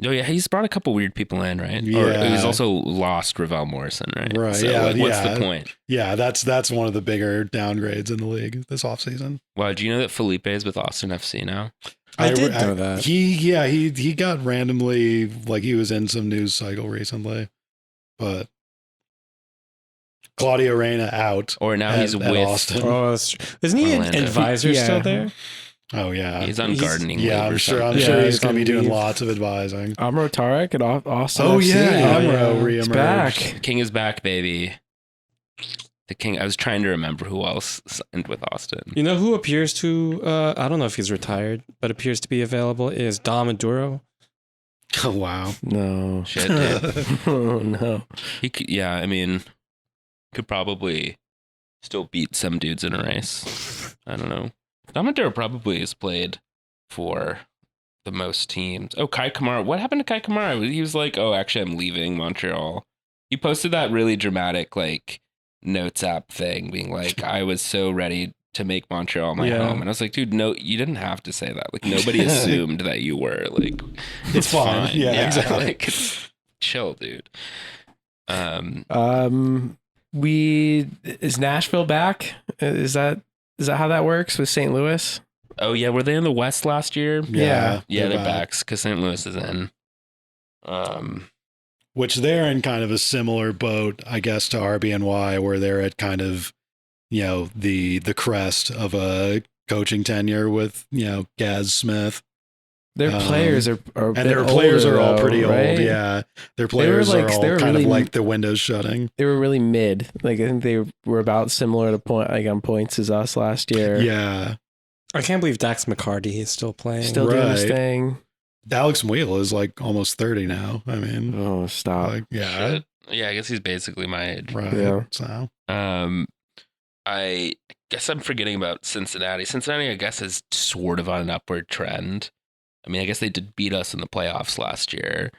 Oh yeah, he's brought a couple weird people in, right? Yeah. Or he's also lost Ravel Morrison, right? Right. So, yeah. what's the point? Yeah, that's one of the bigger downgrades in the league this offseason. Wow, do you know that Felipe is with Austin FC now? I did know that. He got randomly, like he was in some news cycle recently, but Claudio Reyna out. Or now he's with Austin. Oh, that's true. Isn't he an Orlando. advisor still there? Oh yeah, he's on gardening. Yeah, leave I'm or sure. something. I'm sure he's he's going to be on doing leave. lots of advising. Amro Tarek at Austin. Oh FC. yeah, Amro He's reemerged. back. King is back, baby. The King. I was trying to remember who else signed with Austin. You know who appears to, I don't know if he's retired, but appears to be available is Dom Maduro. Oh wow. No. Shit, dude. Oh no. He could, yeah, I mean, could probably still beat some dudes in a race. I don't know. Domadero probably has played for the most teams. Oh, Kai Kamara. What happened to Kai Kamara? He was like, oh, actually, I'm leaving Montreal. He posted that really dramatic, like, notes app thing, being like, I was so ready to make Montreal my home. And I was like, dude, no, you didn't have to say that. Like, nobody assumed that you were. Like, It's fine. Yeah, exactly. Like, chill, dude. Is Nashville back? Is that how that works with St. Louis? Oh, yeah. Were they in the West last year? Yeah. Yeah, they're back because St. Louis is in. Which they're in kind of a similar boat, I guess, to RBNY, where they're at kind of, the crest of a coaching tenure with, Gaz Smith. Their players are and their players are all pretty right? old. Yeah, their players are all kind really, of like the windows shutting. They were really mid. Like I think they were about similar to on points as us last year. Yeah, I can't believe Dax McCarty is still playing. Still doing his thing. Alex Wheel is like almost 30 now. I mean, oh, stop. Like, yeah. Shit. Yeah, I guess he's basically my age. Right. Yeah. So, I guess I'm forgetting about Cincinnati. Cincinnati, I guess, is sort of on an upward trend. I mean, I guess they did beat us in the playoffs last year,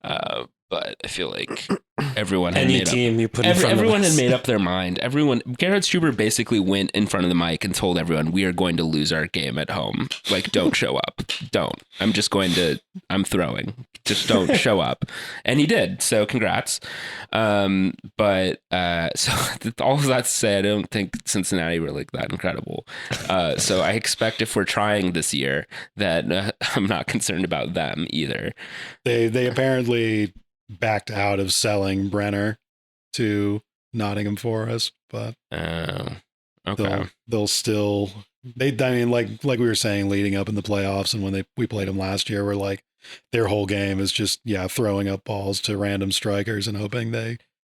but I feel like everyone had everyone had made up their mind. Gerhard Struber basically went in front of the mic and told everyone, we are going to lose our game at home. Like, don't show up. Don't. I'm throwing. Just don't show up. And he did. So congrats. But so all of that said, I don't think Cincinnati were like that incredible. So I expect if we're trying this year that I'm not concerned about them either. They apparently backed out of selling Brenner to Nottingham Forest, but okay. they'll still I mean, like we were saying leading up in the playoffs, and when we played them last year, we're like, their whole game is just throwing up balls to random strikers and hoping they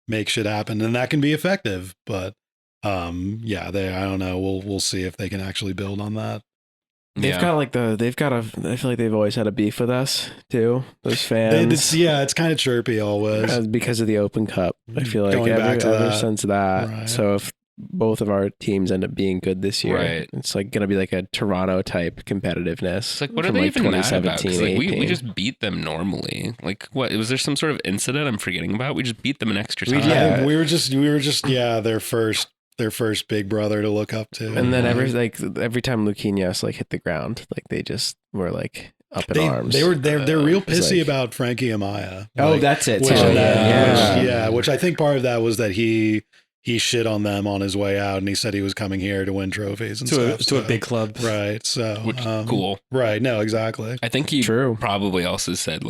make shit happen, and that can be effective. But I don't know. We'll see if they can actually build on that. I feel like they've always had a beef with us too. Those fans. It's kind of chirpy always because of the Open Cup. I feel like ever since that. Right. So if both of our teams end up being good this year, right, it's like going to be like a Toronto type competitiveness. It's like, what are they even mad about? Like, we just beat them normally. Like, what was there some sort of incident I'm forgetting about? We just beat them in extra time. We were just their first big brother to look up to. And then every time Luquinhas hit the ground, like they just were like up in arms. They're real pissy about Frankie Amaya. That's it. Which I think part of that was that he shit on them on his way out, and he said he was coming here to win trophies and to a big club, right? So which cool, right? No, exactly. I think he probably also said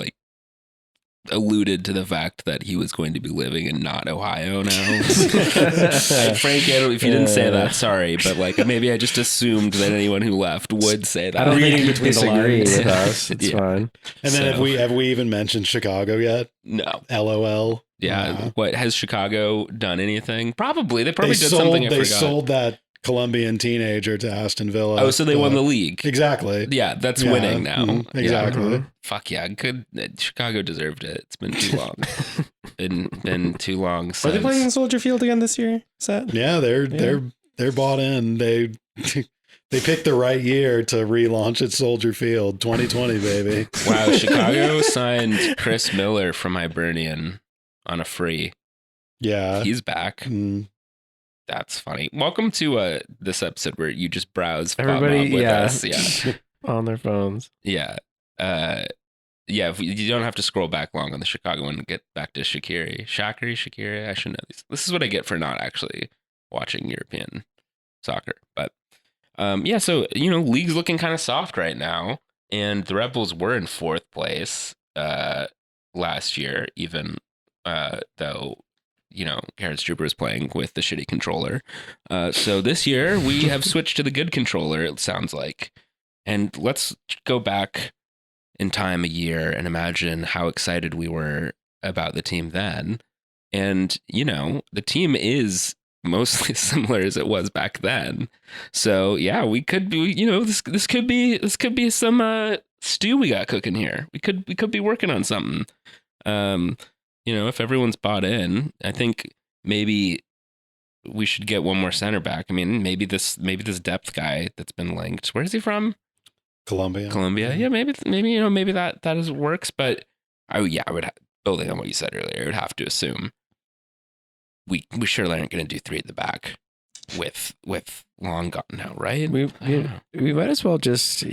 alluded to the fact that he was going to be living in not Ohio now. Frank, if you didn't say that, sorry, but maybe I just assumed that anyone who left would say that. I don't think you disagree with us. It's fine. And then have we even mentioned Chicago yet? No. LOL. Yeah. No. What has Chicago done anything? Probably. They did something. They sold that Colombian teenager to Aston Villa. Oh, so they won the league. Exactly. Yeah, that's winning now. Exactly. Yeah. Fuck yeah, good. Chicago deserved it. It's been too long. been too long since. Are they playing in Soldier Field again this year? Is that? Yeah, they're bought in. They picked the right year to relaunch at Soldier Field, 2020, baby. Wow, Chicago signed Chris Miller from Hibernian on a free. Yeah, he's back. Mm. That's funny. Welcome to this episode where you just browse everybody with us. Yeah. On their phones. Yeah. You don't have to scroll back long on the Chicago one to get back to Shaqiri. I should know these. This is what I get for not actually watching European soccer. But so league's looking kind of soft right now, and the Red Bulls were in fourth place last year, even though Gerhard Struber is playing with the shitty controller. So this year we have switched to the good controller, it sounds like. And let's go back in time a year and imagine how excited we were about the team then. And, the team is mostly similar as it was back then. So yeah, we could be, this could be some stew we got cooking here. We could be working on something. If everyone's bought in, I think maybe we should get one more center back. I mean, maybe this depth guy that's been linked. Where is he from? Columbia. Yeah, maybe maybe that works. But I would building on what you said earlier, I would have to assume we surely aren't going to do 3 at the back with Long gone now, right? We might as well just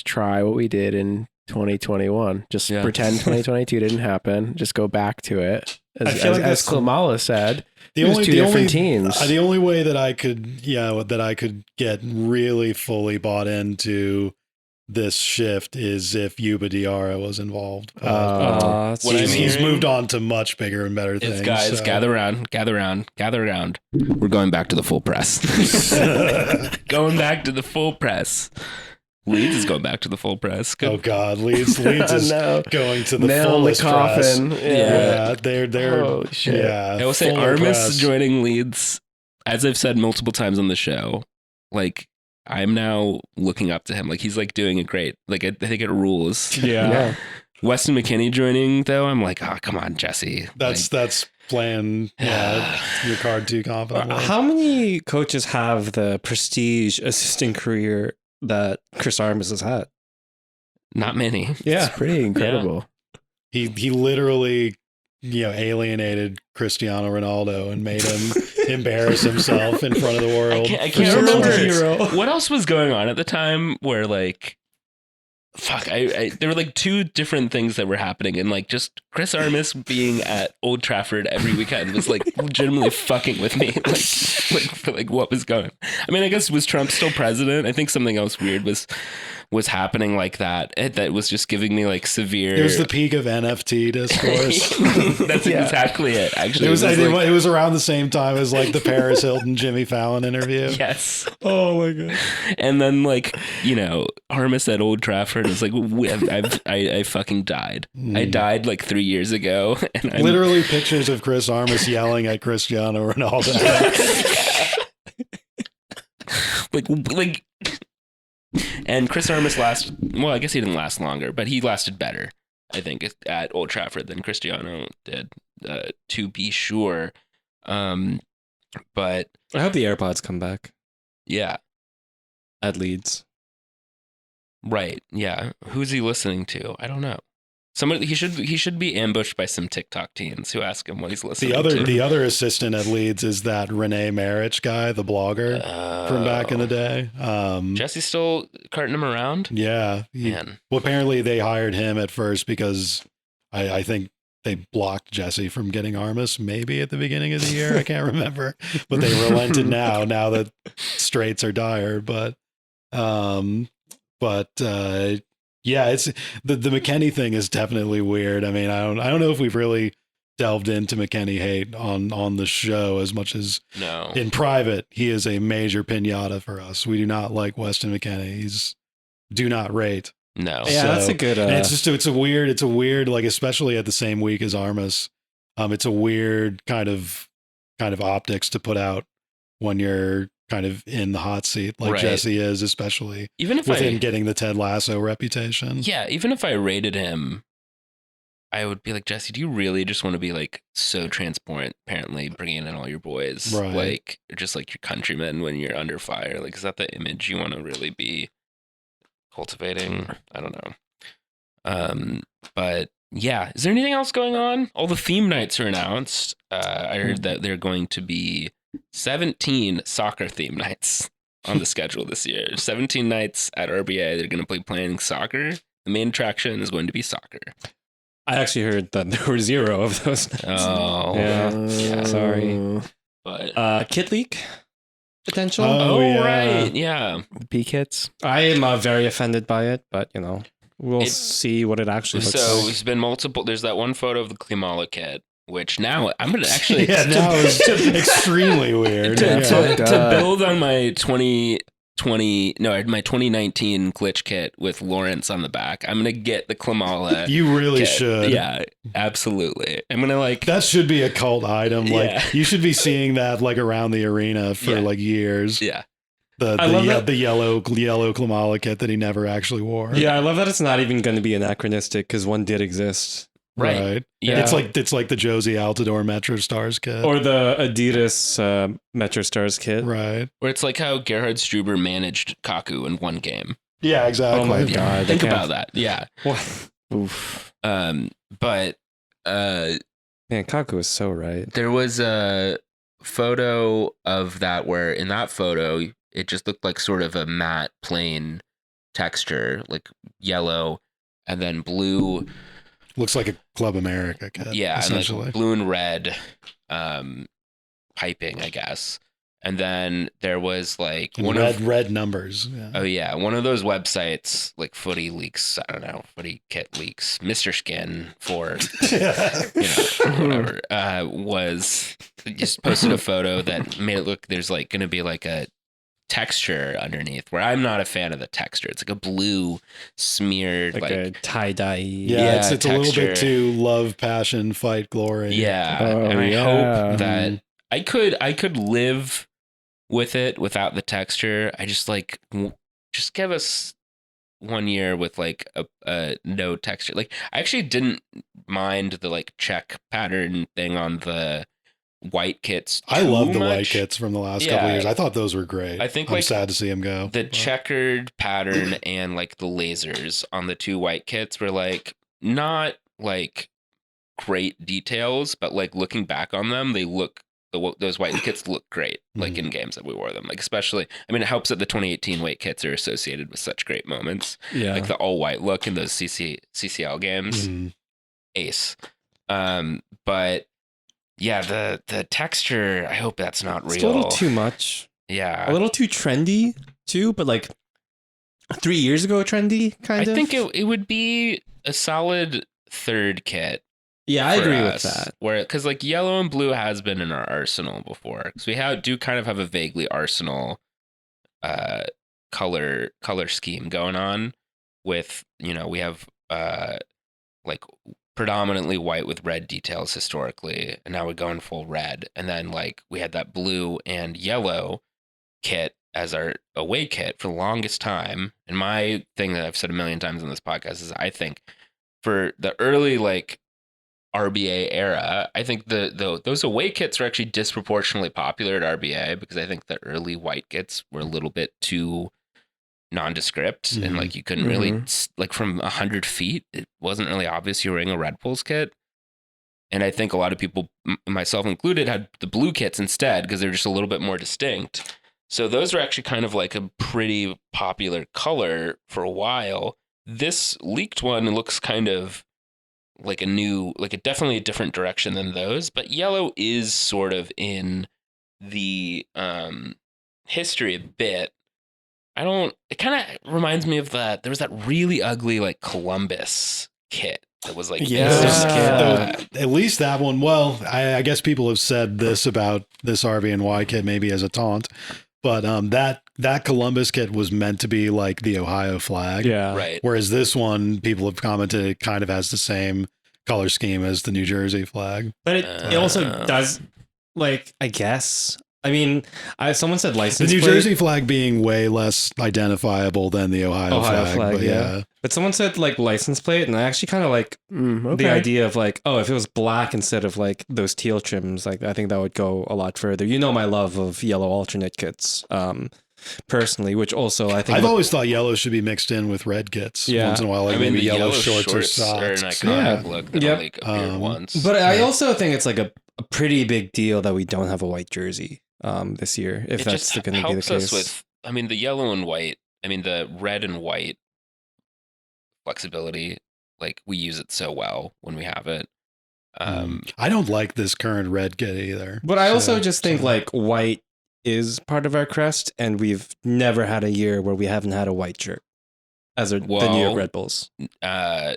try what we did in 2021. Just pretend 2022 didn't happen. Just go back to it. As Klimala said, two different teams. The only way that I could get really fully bought into this shift is if Yuba Diarra was involved. He's moved on to much bigger and better things. Guys, gather around. We're going back to the full press. Going back to the full press. Leeds is going back to the full press. Good. Oh God, Leeds is going to the fullest press. Yeah, they're holy shit. Yeah, I will say Armis joining Leeds, as I've said multiple times on the show, like I'm now looking up to him. Like he's like doing it great. Like I think it rules. Yeah. Weston McKennie joining though, I'm like, oh come on, Jesse. That's playing your card too confidently. How many coaches have the prestige assistant career that Chris Armis has had? Not many. Yeah, it's pretty incredible. Yeah. He literally alienated Cristiano Ronaldo and made him embarrass himself in front of the world. I can't remember what else was going on at the time where like there were like 2 different things that were happening, and like just Chris Armis being at Old Trafford every weekend was like legitimately fucking with me. Like what was going? I mean, I guess was Trump still president? I think something else weird was happening like that was just giving me like severe. It was the peak of NFT discourse. That's exactly it. Actually, it was around the same time as like the Paris Hilton Jimmy Fallon interview. Yes. Oh my God. And then like Armis at Old Trafford is like I fucking died. I died like 3 years ago, and I'm literally pictures of Chris Armis yelling at Cristiano Ronaldo. like. And Chris Armis I guess he didn't last longer, but he lasted better, I think, at Old Trafford than Cristiano did, to be sure. But I hope the AirPods come back. Yeah. At Leeds. Right. Yeah. Who's he listening to? I don't know. Somebody he should be ambushed by some TikTok teens who ask him what he's listening to. The other assistant at Leeds is that Renee Marich guy, the blogger from back in the day. Jesse's still carting him around? Yeah. Man. Well, apparently they hired him at first because I think they blocked Jesse from getting Armis maybe at the beginning of the year. I can't remember. But they relented now that straits are dire. Yeah, it's the McKennie thing is definitely weird. I mean, I don't know if we've really delved into McKennie hate on the show as much as in private. He is a major pinata for us. We do not like Weston McKennie. He's do not rate. No. Yeah, that's a good. It's a weird like, especially at the same week as Armis. It's a weird kind of optics to put out when you're kind of in the hot seat like Jesse is, especially even if him getting the Ted Lasso reputation. Yeah, even if I rated him, I would be like, Jesse, do you really just want to be like so transparent, apparently bringing in all your boys, like just like your countrymen when you're under fire? Like, is that the image you want to really be cultivating? I don't know. But yeah, is there anything else going on? All the theme nights are announced. I heard that they're going to be 17 soccer theme nights on the schedule this year. 17 nights at RBA. They're going to be playing soccer. The main attraction is going to be soccer. I actually heard that there were 0 of those nights. Oh, yeah. Sorry. But Kid League potential. Right. Yeah. B kits. I am very offended by it, but we'll see what it actually looks like. So it's been multiple. There's that one photo of the Klimala kit, which now I'm going to actually... now it's extremely weird. To build on my 2019 glitch kit with Lawrence on the back, I'm going to get the Klimala. You really kit. should. Yeah, absolutely. I'm going to like... That should be a cult item. Like you should be seeing that like around the arena for like years. Yeah. The yellow Klimala kit that he never actually wore. Yeah, I love that it's not even going to be anachronistic because one did exist. Right. Yeah. It's like the Josie Altidore Metro Stars kit. Or the Adidas Metro Stars kit. Right. Or it's like how Gerhard Struber managed Kaku in one game. Yeah, exactly. Oh my God. Think about that. Yeah. What? Oof. But Man, Kaku was so right. there was a photo of that where in that photo it just looked like sort of a matte plain texture, like yellow and then blue. Looks like a Club America kit. Yeah, essentially. and like blue and red piping, I guess. And then there was like and red numbers. Yeah. Oh yeah, one of those websites like Footy Leaks, I don't know, Footy Kit Leaks, Mr. Skin for whatever, was just posted a photo that made it look there's like going to be like a texture underneath where I'm not a fan of the texture. It's like a blue smeared like a tie-dye. Yeah, it's a little bit too love, passion, fight, glory. Yeah, and I hope that I could live with it without the texture. I just like just give us 1 year with like a no texture. Like I actually didn't mind the like check pattern thing on the white kits. I love the white kits from the last couple of years. I thought those were great. I think I'm like sad to see them go. The checkered pattern and like the lasers on the 2 white kits were like not like great details, but like looking back on them, they look. Those white kits look great, like in games that we wore them. Like especially, I mean, it helps that the 2018 white kits are associated with such great moments. Yeah, like the all white look in those CCL games, ace. But yeah, the texture. I hope that's not real. It's a little too much. Yeah, a little too trendy too. But like 3 years ago, trendy kind of. I think it would be a solid third kit. Yeah, I agree with that. Because like yellow and blue has been in our arsenal before, because we do kind of have a vaguely Arsenal color scheme going on. With we have like predominantly white with red details historically, and now we're going full red. And then like we had that blue and yellow kit as our away kit for the longest time. And my thing that I've said a million times on this podcast is I think for the early like RBA era, I think those away kits are actually disproportionately popular at RBA because I think the early white kits were a little bit too nondescript and like you couldn't really like from 100 feet it wasn't really obvious you were wearing a Red Bulls kit. And I think a lot of people, myself included, had the blue kits instead because they're just a little bit more distinct. So those are actually kind of like a pretty popular color for a while. This leaked one looks kind of like definitely a different direction than those, but yellow is sort of in the history a bit. It kind of reminds me of there was that really ugly like Columbus kit that was like at least that one. Well, I guess people have said this about this RVNY kit maybe as a taunt, but that Columbus kit was meant to be like the Ohio flag. Yeah. Right. Whereas this one, people have commented, it kind of has the same color scheme as the New Jersey flag. But it also does, like, I guess. I mean, someone said license plate. The New plate. Jersey flag being way less identifiable than the Ohio flag. But yeah. But someone said like license plate, and I actually kind of like the idea of like, oh, if it was black instead of like those teal trims, like I think that would go a lot further. You know my love of yellow alternate kits. Personally, which also I think I've always thought yellow should be mixed in with red kits once in a while, like maybe yellow shorts or socks. Are an iconic look that only appeared once. But I also think it's like a pretty big deal that we don't have a white jersey this year, if that's going to be the case. With, I mean, the yellow and white, I mean, the red and white flexibility, like we use it so well when we have it. I don't like this current red kit either. But I also just think like white is part of our crest, and we've never had a year where we haven't had a white shirt as the New York Red Bulls. I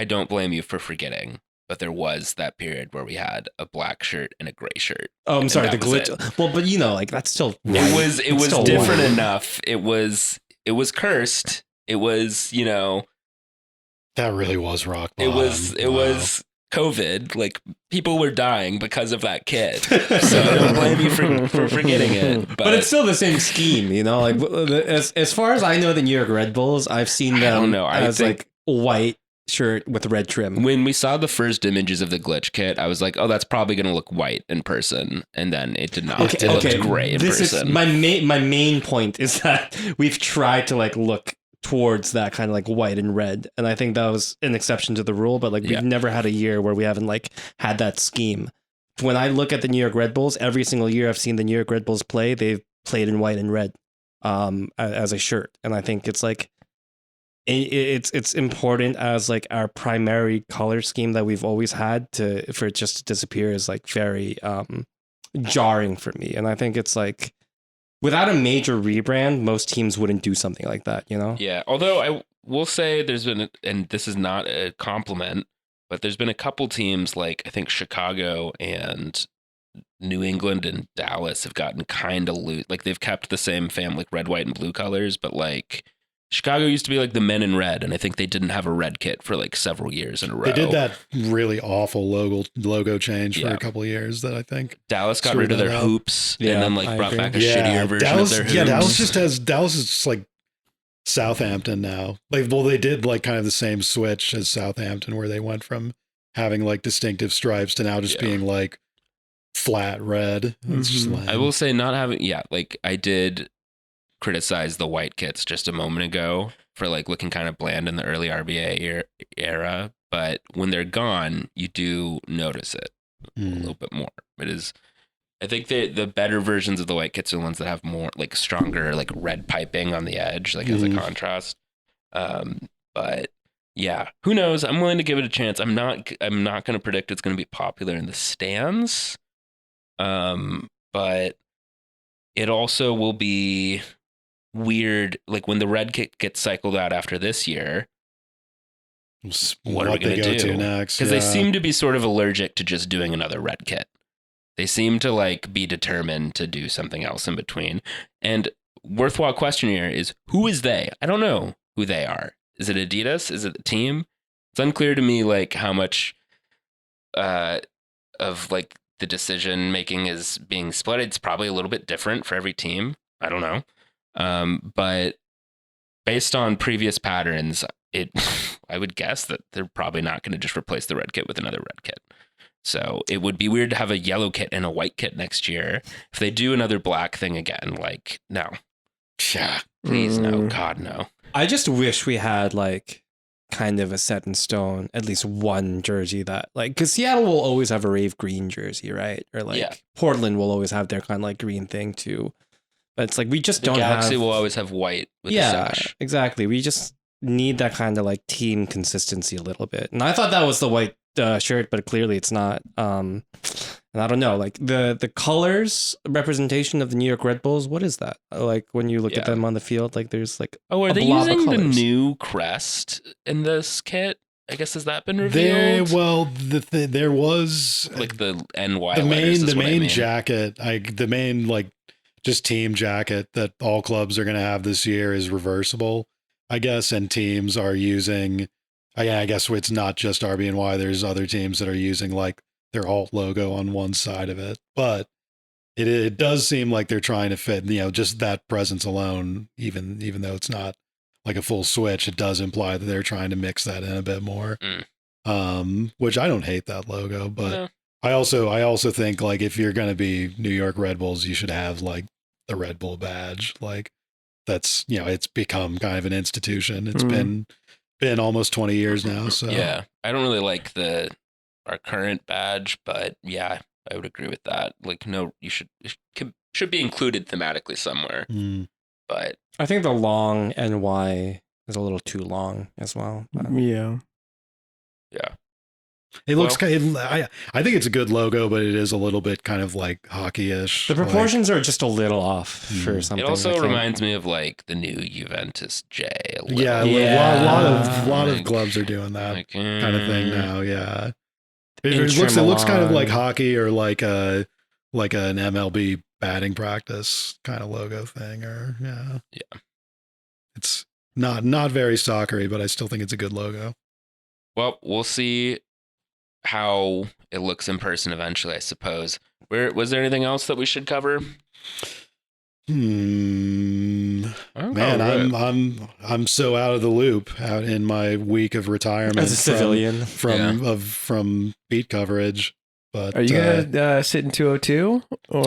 don't blame you for forgetting, but there was that period where we had a black shirt and a gray shirt. Oh, I'm sorry, the glitch. Well, but like that's still white. It was different enough. It was cursed. It was, that really was rock bottom. It was COVID, like people were dying because of that kid. So I don't blame you for forgetting it. But it's still the same scheme, like as far as I know, the New York Red Bulls, I've seen them as like white shirt with red trim. When we saw the first images of the glitch kit, I was like, oh, that's probably going to look white in person. And then it did not. It looked gray in person. My main point is that we've tried to like look towards that kind of like white and red. And I think that was an exception to the rule, but like we've never had a year where we haven't like had that scheme. When I look at the New York Red Bulls, every single year I've seen the New York Red Bulls play, they've played in white and red as a shirt. And I think it's like, it's important as like our primary color scheme that we've always had for it just to disappear is like very jarring for me. And I think it's like, without a major rebrand, most teams wouldn't do something like that, you know? Yeah. Although I will say there's been, and this is not a compliment, but there's been a couple teams like I think Chicago and New England and Dallas have gotten kind of loose. Like they've kept the same like red, white, and blue colors, but like Chicago used to be like the men in red, and I think they didn't have a red kit for like several years in a row. They did that really awful logo change for a couple of years that I think Dallas got rid of their hoops and then like brought back a shittier version of their hoops. Yeah, Dallas is just like Southampton now. Like, well, they did like kind of the same switch as Southampton where they went from having like distinctive stripes to now just being like flat red. It's just lame. I will say not having, like I did criticize the white kits just a moment ago for like looking kind of bland in the early RBA era, but when they're gone, you do notice it a little bit more. It is, I think the better versions of the white kits are the ones that have more like stronger like red piping on the edge, like as a contrast. But yeah, who knows? I'm willing to give it a chance. I'm not going to predict it's going to be popular in the stands, but it also will be weird, like when the red kit gets cycled out after this year, what are we going to do next? Because they seem to be sort of allergic to just doing another red kit. They seem to like be determined to do something else in between. And worthwhile question here is, who is they? I don't know who they are. Is it Adidas? Is it the team? It's unclear to me like how much of like the decision making is being split. It's probably a little bit different for every team. I don't know. But based on previous patterns, I would guess that they're probably not going to just replace the red kit with another red kit. So it would be weird to have a yellow kit and a white kit next year. If they do another black thing again, like, no. Yeah, please, no. God, no. I just wish we had like kind of a set in stone, at least one jersey that like, because Seattle will always have a rave green jersey, right? Or like Portland will always have their kind of like green thing too. But it's like we just don't have. Galaxy will always have white with the sash. Exactly. We just need that kind of like team consistency a little bit. And I thought that was the white shirt, but clearly it's not. And I don't know, like the colors representation of the New York Red Bulls. What is that? Like when you look at them on the field, like there's like are they using the new crest in this kit? I guess has that been revealed? There was like the NY. The main jacket. The main like just team jacket that all clubs are going to have this year is reversible, I guess, and teams are using. I guess it's not just RBNY. There's other teams that are using like their alt logo on one side of it, but it does seem like they're trying to fit, just that presence alone, even though it's not like a full switch, it does imply that they're trying to mix that in a bit more. Which I don't hate that logo, but no. I also think like if you're going to be New York Red Bulls, you should have like the Red Bull badge. Like that's, it's become kind of an institution. It's been almost 20 years now. So yeah, I don't really like our current badge, but yeah, I would agree with that. Like, no, it should be included thematically somewhere. But I think the long NY is a little too long as well. Yeah. It looks kind of, I think it's a good logo, but it is a little bit kind of like hockey-ish. The proportions are just a little off for something. It also reminds me of like the new Juventus J. A lot of clubs are doing that kind of thing now. Yeah. It looks kind of like hockey or like an MLB batting practice kind of logo thing, or it's not very soccery, but I still think it's a good logo. Well, we'll see how it looks in person eventually, I suppose. Was there anything else that we should cover? Man, I'm so out of the loop out in my week of retirement as a civilian from beat coverage. But are you gonna sit in 202 or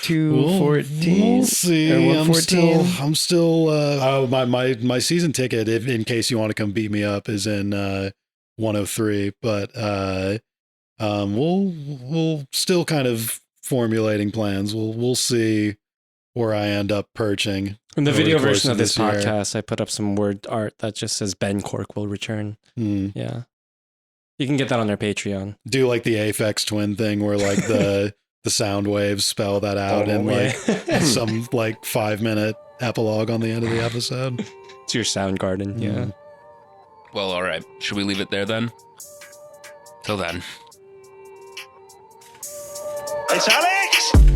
214? We'll see. Or 114? I'm still. My season ticket, if in case you want to come beat me up, is in 103. But we'll still kind of formulating plans. We'll see where I end up perching. In the video version of this podcast, I put up some word art that just says Ben Cork will return. Yeah. You can get that on our Patreon. Do like the Aphex Twin thing where like the sound waves spell that out in like some like 5-minute epilogue on the end of the episode. It's your sound garden. Yeah. Well, all right. Should we leave it there then? Till then. It's Alex!